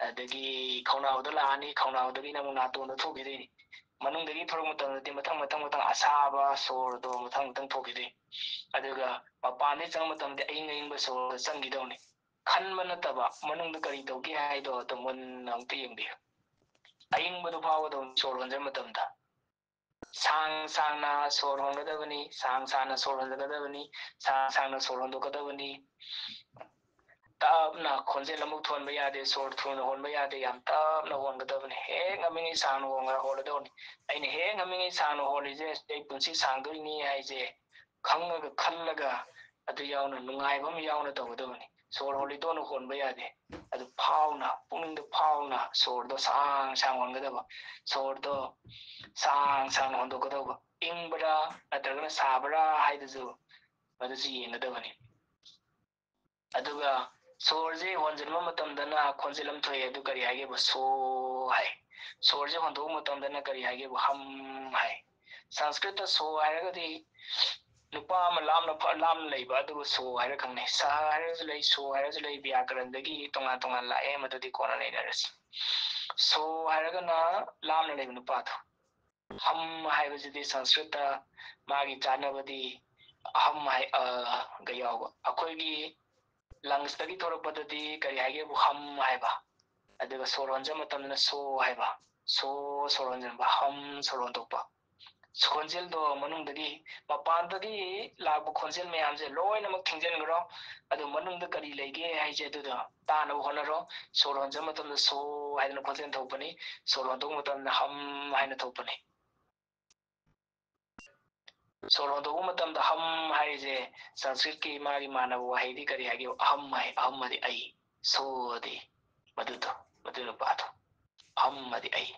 [SPEAKER 1] ꯑꯗꯒꯤ ꯈꯧꯅꯥꯎꯗ ꯂꯥꯛꯑꯅꯤ ꯈꯧꯅꯥꯎꯗꯒꯤꯅ ꯑꯃꯨꯛ ꯅꯥꯇꯣꯟꯗ ꯊꯣꯛꯈꯤꯗꯣꯏꯅꯤ ꯃꯅꯨꯡꯗꯒꯤ ꯊꯣꯔꯛꯄ ꯃꯇꯝꯗꯗꯤ ꯃꯊꯪ ꯑꯁꯥꯕ ꯁꯣꯔꯗꯣ ꯃꯊꯪ ꯊꯣꯛꯈꯤꯗꯣꯏꯅꯤ ꯑꯗꯨꯒ ꯃꯄꯥꯟꯗꯒꯤ ꯆꯪꯕ ꯃꯇꯝꯗ ꯑꯌꯤꯡꯕ ꯁꯣꯔꯗ ꯆꯪꯈꯤꯗꯧꯅꯤ ꯈꯟꯕ ꯅꯠꯇꯕ ꯃꯅꯨꯡꯗ ꯀꯔꯤ ꯇꯧꯒꯦ ꯍꯥꯏꯗꯣ ꯑꯗꯨ ꯃꯨꯟꯅ ꯑꯝꯇ ꯌꯦꯡꯕꯤꯌꯨ ꯑꯌꯤꯡꯕꯗꯨ ꯐꯥꯎꯒꯗꯧꯅꯤ ꯁꯣꯔ ꯍꯣꯟꯖꯕ ꯃꯇꯝꯗ ꯁꯥꯡꯅ ꯁꯣꯔ ꯍꯣꯟꯒꯗꯕꯅꯤ ꯁꯥꯡꯅ ꯁꯣꯔ ꯍꯣꯟꯒꯗꯕꯅꯤ ꯁꯥꯡꯅ ꯁꯣꯔ ꯍꯣꯟꯗꯣꯛꯀꯗꯕꯅꯤ ꯇꯞꯅ ꯈꯣꯟꯖꯦꯜ ꯑꯃꯨꯛ ꯊꯣꯟꯕ ꯌꯥꯗꯦ ꯁꯣꯔ ꯊꯨꯅ ꯍꯣꯟꯕ ꯌꯥꯗꯦ ꯌꯥꯝ ꯇꯞꯅ ꯍꯣꯟꯒꯗꯕꯅꯤ ꯍꯦꯛ ꯉꯝꯃꯤꯉꯩ ꯁꯥꯡꯅ ꯍꯣꯜꯂꯗꯧꯅꯤ ꯑꯩꯅ ꯍꯦꯛ ꯉꯝꯃꯤꯉꯩ ꯁꯥꯡꯅ ꯍꯣꯜꯂꯤꯁꯦ ꯑꯩ ꯄꯨꯟꯁꯤ ꯁꯥꯡꯗꯣꯏꯅꯤ ꯍꯥꯏꯁꯦ ꯈꯪꯉꯒ ꯈꯜꯂꯒ ꯑꯗꯨ ꯌꯥꯎꯅ ꯅꯨꯡꯉꯥꯏꯕ ꯑꯃ ꯌꯥꯎꯅ ꯇꯧꯒꯗꯕꯅꯤ ꯁꯣꯔ ꯍꯣꯜꯂꯤꯗꯣꯅ ꯍꯣꯟꯕ ꯌꯥꯗꯦ ꯑꯗꯨ ꯐꯥꯎꯅ ꯄꯨꯛꯅꯤꯡꯗ ꯐꯥꯎꯅ ꯁꯣꯔꯗꯣ ꯁꯥꯡ ꯍꯣꯟꯒꯗꯕ ꯁꯣꯔꯗꯣ ꯁꯥꯡꯅ ꯍꯣꯟꯗꯣꯛꯀꯗꯧꯕ ꯏꯪꯕ꯭ꯔꯥ ꯅꯠꯇ꯭ꯔꯒꯅ ꯁꯥꯕ꯭ꯔꯥ ꯍꯥꯏꯗꯨꯁꯨ ꯃꯗꯨꯁꯨ ꯌꯦꯡꯒꯗꯕꯅꯤ ꯑꯗꯨꯒ ꯁꯣꯔꯁꯦ ꯍꯣꯟꯖꯤꯟꯕ ꯃꯇꯝꯗꯅ ꯈꯣꯟꯖꯦꯜ ꯑꯃ ꯊꯣꯛꯑꯦ ꯑꯗꯨ ꯀꯔꯤ ꯍꯥꯏꯒꯦꯕ ꯁꯣ ꯍꯥꯏ ꯁꯣꯔꯁꯦ ꯍꯣꯟꯗꯣꯛꯄ ꯃꯇꯝꯗꯅ ꯀꯔꯤ ꯍꯥꯏꯒꯦꯕ ꯍꯝ ꯍꯥꯏ ꯁꯪꯁꯀ꯭ꯔꯤꯠꯇ ꯁꯣ ꯍꯥꯏꯔꯒꯗꯤ ꯅꯨꯄꯥ ꯑꯃ ꯂꯥꯞꯅ ꯂꯩꯕ ꯑꯗꯨꯒ ꯁꯣ ꯍꯥꯏꯔ ꯈꯪꯅꯩ ꯁꯥ ꯍꯥꯏꯔꯁꯨ ꯂꯩ ꯁꯣ ꯍꯥꯏꯔꯁꯨ ꯂꯩ व्याकरणꯗꯒꯤ ꯇꯣꯉꯥꯟ ꯂꯥꯛꯑꯦ ꯃꯗꯨꯗꯤ ꯀꯣꯟꯅ ꯅꯩꯅꯔꯁꯤ ꯁꯣ ꯍꯥꯏꯔꯒꯅ ꯂꯥꯞꯅ ꯂꯩꯕ ꯅꯨꯄꯥꯗꯣ ꯍꯝ ꯍꯥꯏꯕꯁꯤꯗꯤ ꯁꯪꯁꯀ꯭ꯔꯤꯠꯇ ꯃꯥꯒꯤ ꯆꯥꯅꯕꯗꯤ ꯑꯍꯝ ꯒ ꯌꯥꯎꯕ ꯑꯩꯈꯣꯏꯒꯤ ꯂꯪꯁꯇꯒꯤ ꯊꯣꯔꯛꯄꯗꯗꯤ ꯀꯔꯤ ꯍꯥꯏꯒꯦꯕꯨ ꯍꯝ ꯍꯥꯏꯕ ꯑꯗꯨꯒ ꯁꯣꯔ ꯍꯣꯟꯖꯕ ꯃꯇꯝꯗꯅ ꯁꯣ ꯍꯥꯏꯕ ꯁꯣꯔ ꯍꯣꯟꯖꯟꯕ ꯍꯝ ꯁꯣꯔ ꯍꯣꯟꯗꯣꯛꯄ ꯈꯣꯟꯖꯦꯜꯗꯣ ꯃꯅꯨꯡꯗꯒꯤ ꯃꯄꯥꯟꯗꯒꯤ ꯂꯥꯛꯄ ꯈꯣꯟꯖꯦꯜ ꯃꯌꯥꯝꯁꯦ ꯂꯣꯏꯅꯃꯛ ꯊꯤꯡꯖꯤꯟꯈ꯭ꯔꯣ ꯑꯗꯨ ꯃꯅꯨꯡꯗ ꯀꯔꯤ ꯂꯩꯒꯦ ꯍꯥꯏꯁꯦ ꯑꯗꯨꯗꯣ ꯇꯥꯅꯕ ꯍꯣꯠꯅꯔꯣ ꯁꯣꯔ ꯍꯣꯟꯖꯕ ꯃꯇꯝꯗ ꯁꯣ ꯍꯥꯏꯗꯅ ꯈꯣꯟꯖꯦꯜ ꯊꯣꯛꯄꯅꯤ ꯁꯣꯔ ꯍꯣꯟꯗꯣꯛꯄ ꯃꯇꯝꯗ ꯍꯝ ꯍꯥꯏꯅ ꯊꯣꯛꯄꯅꯤ ꯁꯣꯔ ꯍꯣꯟꯗꯣꯛꯄ ꯃꯇꯝꯗ ꯍꯝ ꯍꯥꯏꯔꯤꯁꯦ ꯁꯪꯁꯀ꯭ꯔꯤꯠꯀꯤ ꯃꯥꯒꯤ ꯃꯥꯟꯅꯕ ꯋꯥꯍꯩꯗꯤ ꯀꯔꯤ ꯍꯥꯏꯒꯦ ꯑꯍꯝ ꯍꯥꯏ ꯑꯍꯝꯃꯗꯤ ꯑꯩ ꯁꯣꯗꯤ ꯃꯗꯨ ꯅꯨꯄꯥꯗꯣ ꯑꯍꯝꯃꯗꯤ ꯑꯩ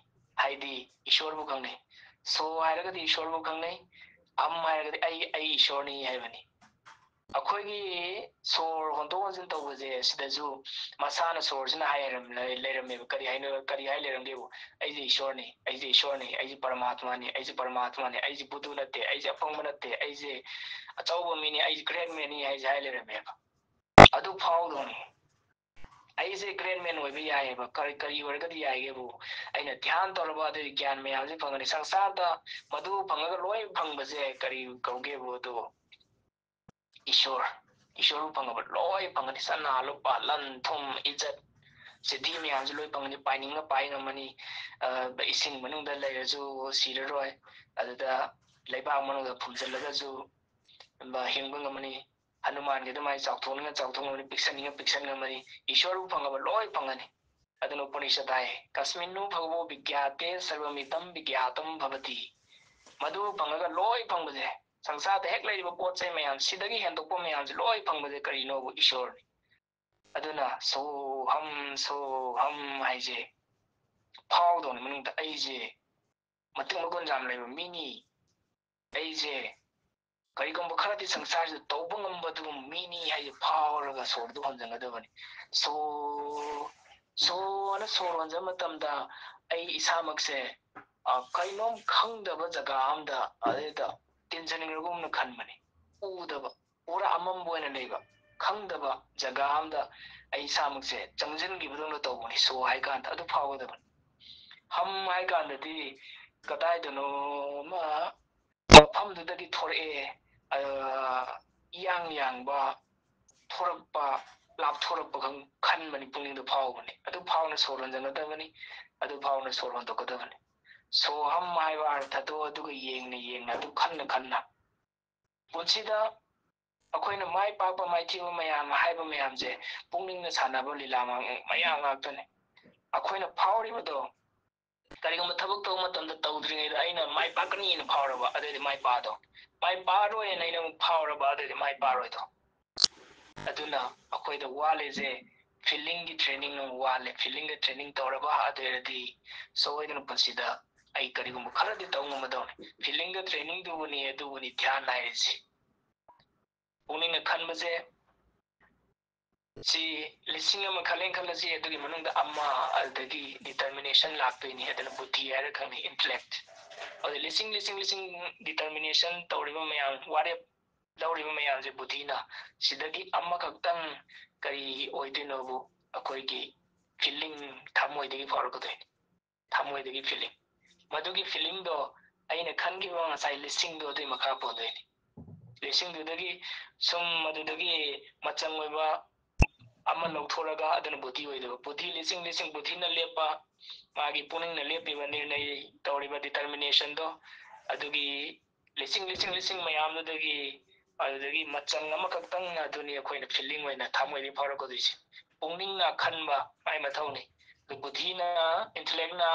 [SPEAKER 1] ꯍꯥꯏꯗꯤ ꯏꯁꯣꯔꯕꯨ ꯈꯪꯅꯩ ꯁꯣ ꯍꯥꯏꯔꯒꯗꯤ ꯏꯁꯣꯔꯕꯨ ꯈꯪꯅꯩ ꯑꯝ ꯍꯥꯏꯔꯒꯗꯤ ꯑꯩ ꯏꯁꯣꯔꯅꯤ ꯍꯥꯏꯕꯅꯤ ꯑꯩꯈꯣꯏꯒꯤ ꯁꯣꯔ ꯍꯣꯟꯗꯣꯛ ꯍꯣꯟꯖꯤन ꯇꯧꯕꯁꯦ ꯁꯤꯗꯁꯨ ꯃꯁꯥꯅ ꯁꯣꯔꯁꯤꯅ ꯂꯩꯔꯝꯃꯦꯕ ꯀꯔꯤ ꯍꯥꯏ ꯂꯩꯔꯝꯒꯦꯕꯨ ꯑꯩꯁꯦ ꯏꯁꯣꯔꯅꯤ ꯑꯩꯁꯦ ꯄꯔꯃꯥत्माꯅꯤ ꯑꯩꯁꯦ ꯕꯨꯗꯨ ꯅꯠꯇꯦ ꯑꯩꯁꯦ ꯑꯄꯪꯕ ꯅꯠꯇꯦ ꯑꯩꯁꯦ ꯑꯆꯧꯕ ꯃꯤꯅꯤ ꯑꯩꯁꯦ ꯒ꯭ꯔꯦꯠ ꯃꯦꯟꯅꯤ ꯍꯥꯏꯁꯦ ꯍꯥꯏ ꯂꯩꯔꯝꯃꯦꯕ ꯑꯗꯨ ꯐꯥꯎꯗꯧꯅꯤ ꯑꯩꯁꯦ ꯒ꯭ꯔꯦꯠ ꯃꯦꯟ ꯑꯣꯏꯕ ꯌꯥꯏꯑꯕ ꯀꯔꯤ ꯑꯣꯏꯔꯒꯗꯤ ꯌꯥꯏꯒꯦꯕꯨ ꯑꯩꯅ ध्यान ꯇꯧꯔꯕ ꯑꯗꯨꯗꯤ ꯒ꯭ꯌꯥꯟ ꯃꯌꯥꯝꯁꯦ ꯐꯪꯒꯅꯤ ꯁꯪꯁꯥꯔꯗ ꯃꯗꯨ ꯐꯪꯉꯒ ꯂꯣꯏ ꯐꯪꯕꯁꯦ ꯀꯔꯤ ꯀꯧꯒꯦꯕꯨ ꯑꯗꯨ ꯏꯁꯣꯔꯕꯨ ꯐꯪꯉꯕ ꯂꯣꯏ ꯐꯪꯒꯅꯤ ꯁꯅꯥ ꯂꯨꯄꯥ ꯂꯟ ꯊꯨꯝ ꯏꯖꯠ ꯁꯤꯗꯤ ꯃꯌꯥꯝꯁꯨ ꯂꯣꯏ ꯐꯪꯒꯅꯤ ꯄꯥꯏꯅꯤꯡꯉ ꯄꯥꯏ ꯉꯝꯃꯅꯤ ꯏꯁꯤꯡ ꯃꯅꯨꯡꯗ ꯂꯩꯔꯁꯨ ꯁꯤꯔꯔꯣꯏ ꯑꯗꯨꯗ ꯂꯩꯕꯥꯛ ꯃꯅꯨꯡꯗ ꯐꯨꯝꯖꯤꯜꯂꯒꯁꯨ ꯍꯤꯡꯕ ꯉꯝꯃꯅꯤ ꯍꯅꯨꯃꯥꯟꯒꯤ ꯑꯗꯨꯃꯥꯏꯅ ꯆꯥꯎꯊꯣꯛꯉꯝꯃꯅꯤ ꯄꯤꯛꯁꯟ ꯉꯝꯃꯅꯤ ꯏꯁꯣꯔꯕꯨ ꯐꯪꯉꯕ ꯂꯣꯏ ꯐꯪꯒꯅꯤ ꯑꯗꯨꯅ ꯎꯄꯅꯤಷꯠ ꯍꯥꯏ ꯀस्मिन्नु भगवो विज्ञाते सर्वमिदं विज्ञातं भवति मधु फंगगा लोई फंगबजे संसारदा हेक लेरिबा पोट चै मयाम सिदगी हेंदोकपा मयामसे लोई फंगबजे करिनोबु ईश्वरनि अदुना सो हम हाइजे फाउदोन मनुंगदा अइजे मतिंग मगुन जाम लेबा मिनी अइजे करिगुम्बा खरदि संसारसे तौबा ngambadu मिनी हाइजे फाउरगा सोरदु हंजंगदबनि सोना सोर हंजब मतमदा अइ इसामकसे करिनोम खंगदबा जगा आमदा अदेदा टिंजनग्रगुमना खनबनि उदबा पूरा अमम्ब ओइना लेबा खंगदबा जगा आमदा अइ इसामकसे चंगजनगिबदुना तौबनि सो हाइ कांदा अदु फाउगदबनि हम हाइ कांददि कदाइदनो मा मफमदुदगि थोरए इयांग यांगबा थोरक्पा लापथोरक्पा खनबनि पुंगिंदा फाउबनि अदु फाउना सोर हंजंगदबनि अदु फाउना सोर हंदोकदबनि सो हम हाइबा अर्थदो अदुगा येंगना अदु खन्ना पुंसिदा अखोइना माइ पापा माइथिबा मयाम हाइबा मयामजे पुंगिंगना सानबा लीला मयाम गाक्तने अखोइना फाउरिबदो करिगुम्बा थबक तौ मतमदा तौद्रिङैदा अइना माइ पाकनीना फाउरबा अदुदि माइ पादो माइ पारोयना अइना फाउरबा अदुदि माइ पारोइदो अदुना अखोइदा वालेजे फीलिंग की ट्रेनिंग वाले फीलिंग की ट्रेनिंग तौरबा अदुरदि सोइदना पुंसिदा अइ करिगुम्बा खरदि तौंगमदौनि फीलिंग की ट्रेनिंग दुबुनी ध्यान हाइरिसि ꯄꯨꯛꯅꯤꯡꯅ ꯈꯟꯕꯁꯦ ꯁꯤ ꯂꯤꯁꯤꯡ ꯑꯃ ꯈꯜꯂꯦ ꯈꯜꯂꯁꯤ ꯑꯗꯨꯒꯤ ꯃꯅꯨꯡꯗ ꯑꯃ ꯑꯗꯨꯗꯒꯤ ꯗꯤꯇꯔꯃꯤꯅꯦꯁꯟ ꯂꯥꯛꯇꯣꯏꯅꯤ ꯑꯗꯨꯅ ꯕꯨद्धꯤ ꯍꯥꯏꯔ ꯈꯪꯅꯤ ꯏꯟꯇꯦꯂꯦꯛ ꯑꯗꯨ ꯂꯤꯁꯤꯡ ꯗꯤꯇꯔꯃꯤꯅꯦꯁꯟ ꯇꯧꯔꯤꯕ ꯃꯌꯥꯝ ꯋꯥꯔꯦꯞ ꯂꯧꯔꯤꯕ ꯃꯌꯥꯝꯁꯦ ꯕꯨദ്धिꯅ ꯁꯤꯗꯒꯤ ꯑꯃꯈꯛꯇꯪ ꯀꯔꯤ ꯑꯣꯏꯗꯣꯏꯅꯣꯕꯨ ꯑꯩꯈꯣꯏꯒꯤ ꯐꯤꯂꯤꯡ ꯊꯃꯣꯏꯗꯒꯤ ꯐꯥꯎꯔꯛꯀꯗꯣꯏꯅꯤ ꯊꯃꯣꯏꯗꯒꯤ ꯐꯤꯂꯤꯡ ꯃꯗꯨꯒꯤ ꯐꯤꯂꯤꯡꯗꯣ ꯑꯩꯅ ꯈꯟꯈꯤꯕ ꯉꯁꯥꯏ ꯂꯤꯁꯤꯡꯗꯣ ꯑꯗꯨꯒꯤ ꯃꯈꯥ ꯄꯣꯟꯗꯣꯏꯅꯤ ꯂꯤꯁꯤꯡꯗꯨꯗꯒꯤ ꯁꯨꯝ ꯃꯗꯨꯗꯒꯤ ꯃꯆꯪ ꯑꯣꯏꯕ ꯑꯃ ꯂꯧꯊꯣꯔꯒ ꯑꯗꯨꯅ ꯕꯨद्धꯤ ꯑꯣꯏꯗꯕ ꯕꯨद्धꯤ ꯂꯤꯁꯤꯡ ꯕꯨദ്धिꯅ ꯂꯦꯞꯄ ꯃꯥꯒꯤ ꯄꯨꯛꯅꯤꯡꯅ ꯂꯦꯞꯄꯤꯕ ꯅꯤꯔꯅꯩ ꯇꯧꯔꯤꯕ ꯗꯤꯇꯔꯃꯤꯅꯦꯁꯟꯗꯣ ꯑꯗꯨꯒꯤ ꯂꯤꯁꯤꯡ ꯃꯌꯥꯝꯗꯨꯗꯒꯤ ꯑꯗꯨꯗꯒꯤ ꯃꯆꯪ ꯑꯃꯈꯛꯇꯪ ꯑꯗꯨꯅꯤ ꯑꯩꯈꯣꯏꯅ ꯐꯤꯂꯤꯡ ꯑꯣꯏꯅ ꯊꯃꯣꯏꯗꯒꯤ ꯐꯥꯎꯔꯛꯀꯗꯣꯏꯁꯦ ꯄꯨꯛꯅꯤꯡꯅ ꯈꯟꯕ ꯃꯥꯏ ꯃꯊꯧꯅꯤ ꯑꯗꯨ ꯕꯨദ്धिꯅ ꯏꯟꯇꯦꯂꯦꯛꯅ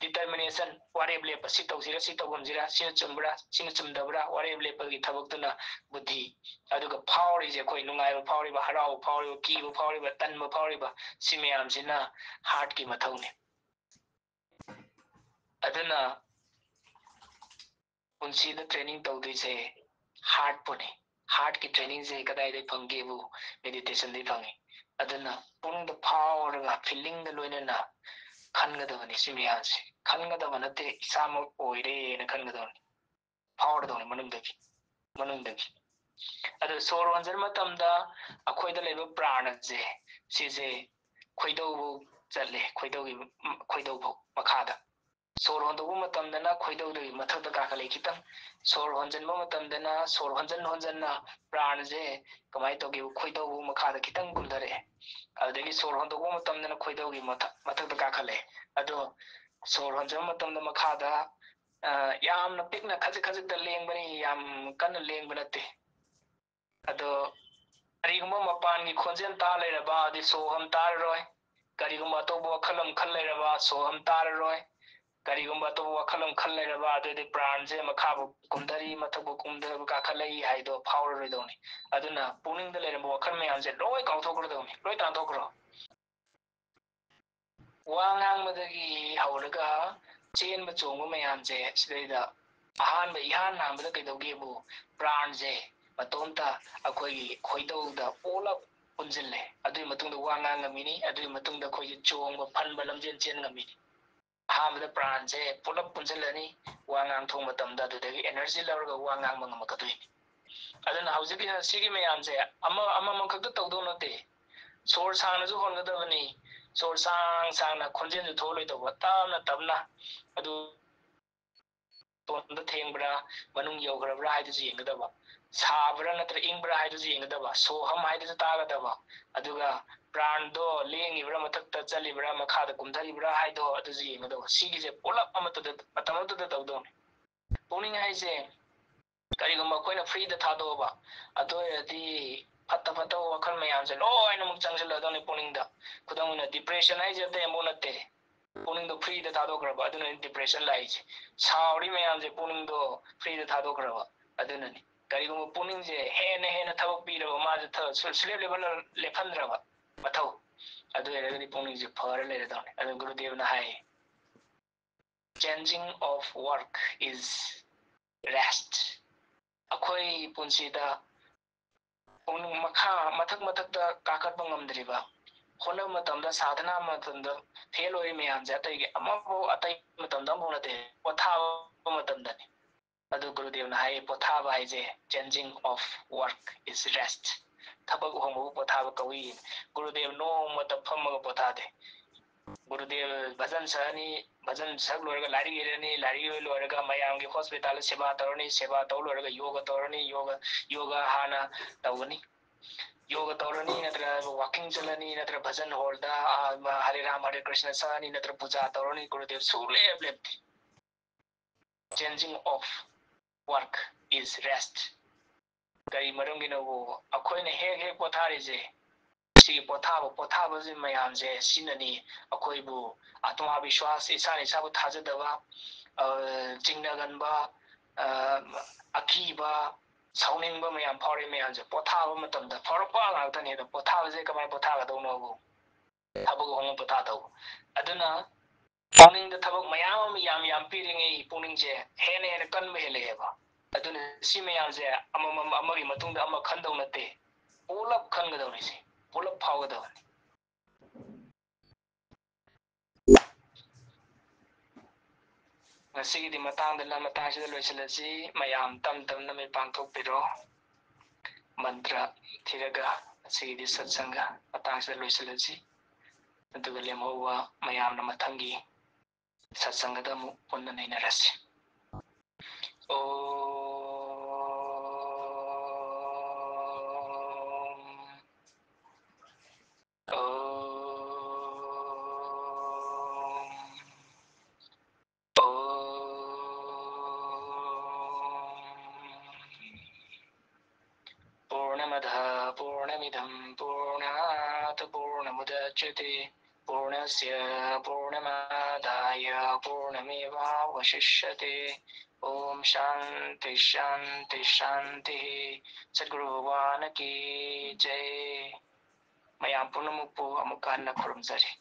[SPEAKER 1] ꯗꯤꯇꯔꯃꯤꯅꯦꯁꯟ ꯋꯥꯔꯦꯞ ꯂꯦꯞꯄ ꯁꯤ ꯇꯧꯁꯤꯔꯥ ꯁꯤ ꯇꯧꯐꯝꯁꯤꯔꯥ ꯁꯤꯅ ꯆꯨꯝꯕ꯭ꯔꯥ ꯁꯤꯅ ꯆꯨꯝꯗꯕ꯭ꯔꯥ ꯋꯥꯔꯦꯞ ꯂꯦꯞꯄꯒꯤ ꯊꯕꯛꯇꯨꯅ ꯕꯨद्धꯤ ꯑꯗꯨꯒ ꯐꯥꯎꯔꯤꯁꯦ ꯑꯩꯈꯣꯏ ꯅꯨꯡꯉꯥꯏꯕ ꯐꯥꯎꯔꯤꯕ ꯍꯔꯥꯎꯕ ꯐꯥꯎꯔꯤꯕ ꯀꯤꯕ ꯐꯥꯎꯔꯤꯕ ꯇꯟꯕ ꯐꯥꯎꯔꯤꯕ ꯁꯤ ꯃꯌꯥꯝꯁꯤꯅ ꯍꯥꯔꯠꯀꯤ ꯃꯊꯧꯅꯤ ꯑꯗꯨꯅ ꯄꯨꯟꯁꯤꯗ ꯇ꯭ꯔꯦꯅꯤꯡ ꯇꯧꯗꯣꯏꯁꯦ ꯍꯥꯔꯠꯄꯨꯅꯤ ꯍꯥꯔꯠꯀꯤ ꯇ꯭ꯔꯦꯅꯤꯡꯁꯦ ꯀꯗꯥꯏꯗꯒꯤ ꯐꯪꯒꯦꯕꯨ ꯃꯦꯗꯤꯇꯦꯁꯟꯗꯒꯤ ꯐꯪꯉꯤ ꯑꯗꯨꯅ ꯄꯨꯛꯅꯤꯡꯗ ꯐꯥꯎꯔꯒ ꯐꯤꯂꯤꯡꯒ ꯂꯣꯏꯅꯅ ꯈꯟꯒꯗꯕꯅꯤ ꯁꯤ ꯃꯌꯥꯝꯁꯦ ꯈꯟꯒꯗꯕ ꯅꯠꯇꯦ ꯏꯁꯥꯃꯛ ꯑꯣꯏꯔꯦꯅ ꯈꯟꯒꯗꯕꯅꯤ ꯐꯥꯎꯔꯗꯧꯅꯤ ꯃꯅꯨꯡꯗꯒꯤ ꯑꯗꯨ ꯁꯣꯔ ꯍꯣꯟꯖꯟ ꯃꯇꯝꯗ ꯑꯩꯈꯣꯏꯗ ꯂꯩꯕ ꯄ꯭ꯔꯥණꯁꯦ ꯁꯤꯁꯦ ꯈꯣꯏꯗꯧꯕꯨ ꯆꯠꯂꯦ ꯈꯣꯏꯗꯧꯐꯥꯎ ꯃꯈꯥꯗ ꯁꯣꯔ ꯍꯣꯟꯗꯣꯛꯄ ꯃꯇꯝꯗꯅ ꯈꯣꯏꯗꯧꯗꯒꯤ ꯃꯊꯛꯇ ꯀꯥꯈꯠꯂꯛꯏ ꯈꯤꯇꯪ ꯁꯣꯔ ꯍꯣꯟꯖꯟꯕ ꯃꯇꯝꯗꯅ ꯁꯣꯔ ꯍꯣꯟꯖꯟꯅ ꯄ꯭ꯔꯥणꯁꯦ ꯀꯃꯥꯏꯅ ꯇꯧꯒꯦꯕꯨ ꯈꯣꯏꯗꯧꯕꯨ ꯃꯈꯥꯗ ꯈꯤꯇꯪ ꯀꯨꯝꯊꯔꯛꯑꯦ ꯑꯗꯨꯗꯒꯤ ꯁꯣꯔ ꯍꯣꯟꯗꯣꯛꯄ ꯃꯇꯝꯗꯅ ꯈꯣꯏꯗꯧꯒꯤ ꯃꯊꯛꯇ ꯀꯥꯈꯠꯂꯛꯑꯦ ꯑꯗꯣ ꯁꯣꯔ ꯍꯣꯟꯖꯟꯕ ꯃꯇꯝꯗ ꯃꯈꯥꯗ ꯌꯥꯝꯅ ꯄꯤꯛꯅ ꯈꯖꯤꯛꯇ ꯂꯦꯡꯕꯅꯤ ꯌꯥꯝ ꯀꯟꯅ ꯂꯦꯡꯕ ꯅꯠꯇꯦ ꯑꯗꯣ ꯀꯔꯤꯒꯨꯝꯕ ꯃꯄꯥꯟꯒꯤ ꯈꯣꯟꯖꯦꯜ ꯇꯥ ꯂꯩꯔꯕ ꯑꯗꯨꯗꯤ ꯁꯣꯍꯝ ꯇꯥꯔꯔꯣꯏ ꯀꯔꯤꯒꯨꯝꯕ ꯑꯇꯣꯞꯄ ꯋꯥꯈꯜ ꯑꯃ ꯈꯜ ꯂꯩꯔꯕ ꯁꯣꯍꯝ ꯇꯥꯔꯔꯣꯏ ꯀꯔꯤꯒꯨꯝꯕ ꯑꯇꯣꯞꯄ ꯋꯥꯈꯜ ꯑꯃ ꯈꯜ ꯂꯩꯔꯕ ꯑꯗꯨꯗꯤ ꯄ꯭ꯔꯥꯟꯁꯦ ꯃꯈꯥꯕꯨ ꯀꯨꯝꯊꯔꯤ ꯃꯊꯛꯄꯨ ꯀꯨꯝꯊꯕ ꯀꯥꯈꯠꯂꯛꯏ ꯍꯥꯏꯗꯣ ꯐꯥꯎꯔꯔꯣꯏꯗꯧꯅꯤ ꯑꯗꯨꯅ ꯄꯨꯛꯅꯤꯡꯗ ꯂꯩꯔꯝꯕ ꯋꯥꯈꯜ ꯃꯌꯥꯝꯁꯦ ꯂꯣꯏ ꯀꯥꯎꯊꯣꯛꯈ꯭ꯔꯗꯧꯅꯤ ꯂꯣꯏ ꯇꯥꯟꯊꯣꯛꯈ꯭ꯔꯣ ꯋꯥ ꯉꯥꯡꯕꯗꯒꯤ ꯍꯧꯔꯒ ꯆꯦꯟꯕ ꯆꯣꯡꯕ ꯃꯌꯥꯝꯁꯦ ꯁꯤꯗꯩꯗ इहान हानबदा कईदौगेबु प्राणजे मतोंता अखोई खोइदौदा पोलप पुंजिल्ले अदुई मतुंगदा वा ngamini अदुई मतुंगदा खोइ चोंग फनबा लमजेन चेन ngamini अहामदा प्राणजे पोलप पुंजिल्लनी वा ngang थोंग मतमदा अदुदगी एनर्जी लौरगा वा ngang ngamaकदुइनि अदुना हौजिकि सिगी मयामजे अमा खक्ता तौदौ नते सोर सांगनाजु होनगदबनी सोर सांगना खोंजेनजु थोलोइदौबा तमना तमना अदु तोंदा थेंब्रा मनुंग यौग्रब्रा हाइदुजु येंगदबा साब्रा नत्र इंब्रा हाइदुजु येंगदबा सोहम हाइदुजु तागदबा अदुगा प्राणदो लेंगिब्रा मथक्ता चलिब्रा मखादा कुमधरिब्रा हाइदो अदुजु येंगदबा सिगिजे पुलप अमतदा मतमतदा तौदौनि पुनिंग हाइजे करिगुम्बा कोइना फ्रीदा थादोबा अदोयदि फत्ता फत्ता वखल मयामसे लोइनमुक चंगजिल्लदौनि पुनिंगदा खुदंगना डिप्रेशन हाइजे अते एमो नते पुनिंगदो फ्रीदा थादोग्रबा अदुना डिप्रेशन लाइजे सावरी मयामसे पुनिंगदो फ्रीदा थादोग्रबा अदुननि करिगुम्बा पुनिंगजे हेना थबक पीरबा माजे सुलेब लेफंद्रबा मथौ अदुयरगदि पुनिंगजे फर लेरदौनि अदु गुरुदेवना हाय changing of work is rest अखोई पुंसीदा पुनिंग मखा मथक काकटबा ngamdriba होना मतमदा साधना मतमदा फेल होई मयामजे अतैगे अमबो अतै मतमदा मोनते पोथाबा मतमदानि अदु गुरुदेवना हाय पोथाबा हाइजे changing of work is rest थबक होंबो पोथाबा कवि गुरुदेव नो मत फमगा पोथादे गुरुदेव भजन सहनी भजन सग लोरगा लारी गिरनी लारी लोरगा मयांगी हॉस्पिटल सेवा तौरनी सेवा तौ लोरगा योगा तौरनी योगा हाना तौगनी योगा तौरनी नत्र वॉकिंग चलनी नत्र भजन होल्दा हरे राम हरे कृष्ण सहनी नत्र पूजा तौरनी गुरुदेव सुलेब लेप्ती changing of work is rest कई मरंगिनबो अखोइने हेक पोथारिजे सी पोथाबजे मयामजे सिननी अखोइबु आत्मविश्वास इसान इसाबु थाजदबा चिंगनगनबा अकीबा साउनिंगबा मयाम फाउरे मयामजे पोथाबा मतमदा फाउरपा ngakतनी द पोथाबजे कमाय पोथागदौनोबु थबक होंग पोथादौ अदुना पुनिंग द थबक मयाम याम पीरिंगे पुनिंगजे हेने कनबे हेलेबा ꯑꯗꯨꯅ ꯁꯤ ꯃꯌꯥꯝꯁꯦ ꯑꯃꯃꯝ ꯑꯃꯒꯤ ꯃꯇꯨꯡꯗ ꯑꯃ ꯈꯟꯗꯧ ꯅꯠꯇꯦ, ꯄꯨꯂꯞ ꯈꯟꯒꯗꯧꯔꯤꯁꯤ, ꯄꯨꯂꯞ ꯐꯥꯎꯒꯗꯕꯅꯤ꯫ ꯉꯁꯤꯒꯤꯗꯤ ꯃꯇꯥꯡꯁꯤꯗ ꯂꯣꯏꯁꯤꯜꯂꯁꯤ, ꯃꯌꯥꯝ ꯇꯝ ꯇꯝꯅ ꯃꯤꯠ ꯄꯥꯡꯊꯣꯛꯄꯤꯔꯣ, ꯃꯟꯇ꯭ꯔ ꯊꯤꯔꯒ ꯉꯁꯤꯒꯤꯗꯤ ꯁꯠꯁꯪꯒ ꯃꯇꯥꯡꯁꯤꯗ ꯂꯣꯏꯁꯤꯜꯂꯁꯤ, ꯑꯗꯨꯒ ꯂꯦꯝꯍꯧꯕ ꯃꯌꯥꯝꯅ ꯃꯊꯪꯒꯤ ꯁꯠꯁꯪꯒꯗ ꯑꯃꯨꯛ ꯄꯨꯟꯅ ꯅꯩꯅꯔꯁꯤ꯫ पूर्णमदः पूर्णमिदं पूर्णात् पूर्णमुदच्यते पूर्णस्य पूर्णमादाय पूर्णमेवावशिष्यते। ओम शांति शांति शांति। सद्गुरु भगवान की जय। मयाम पुनमुक्पु अमुक हन्ना खुरुमजरी।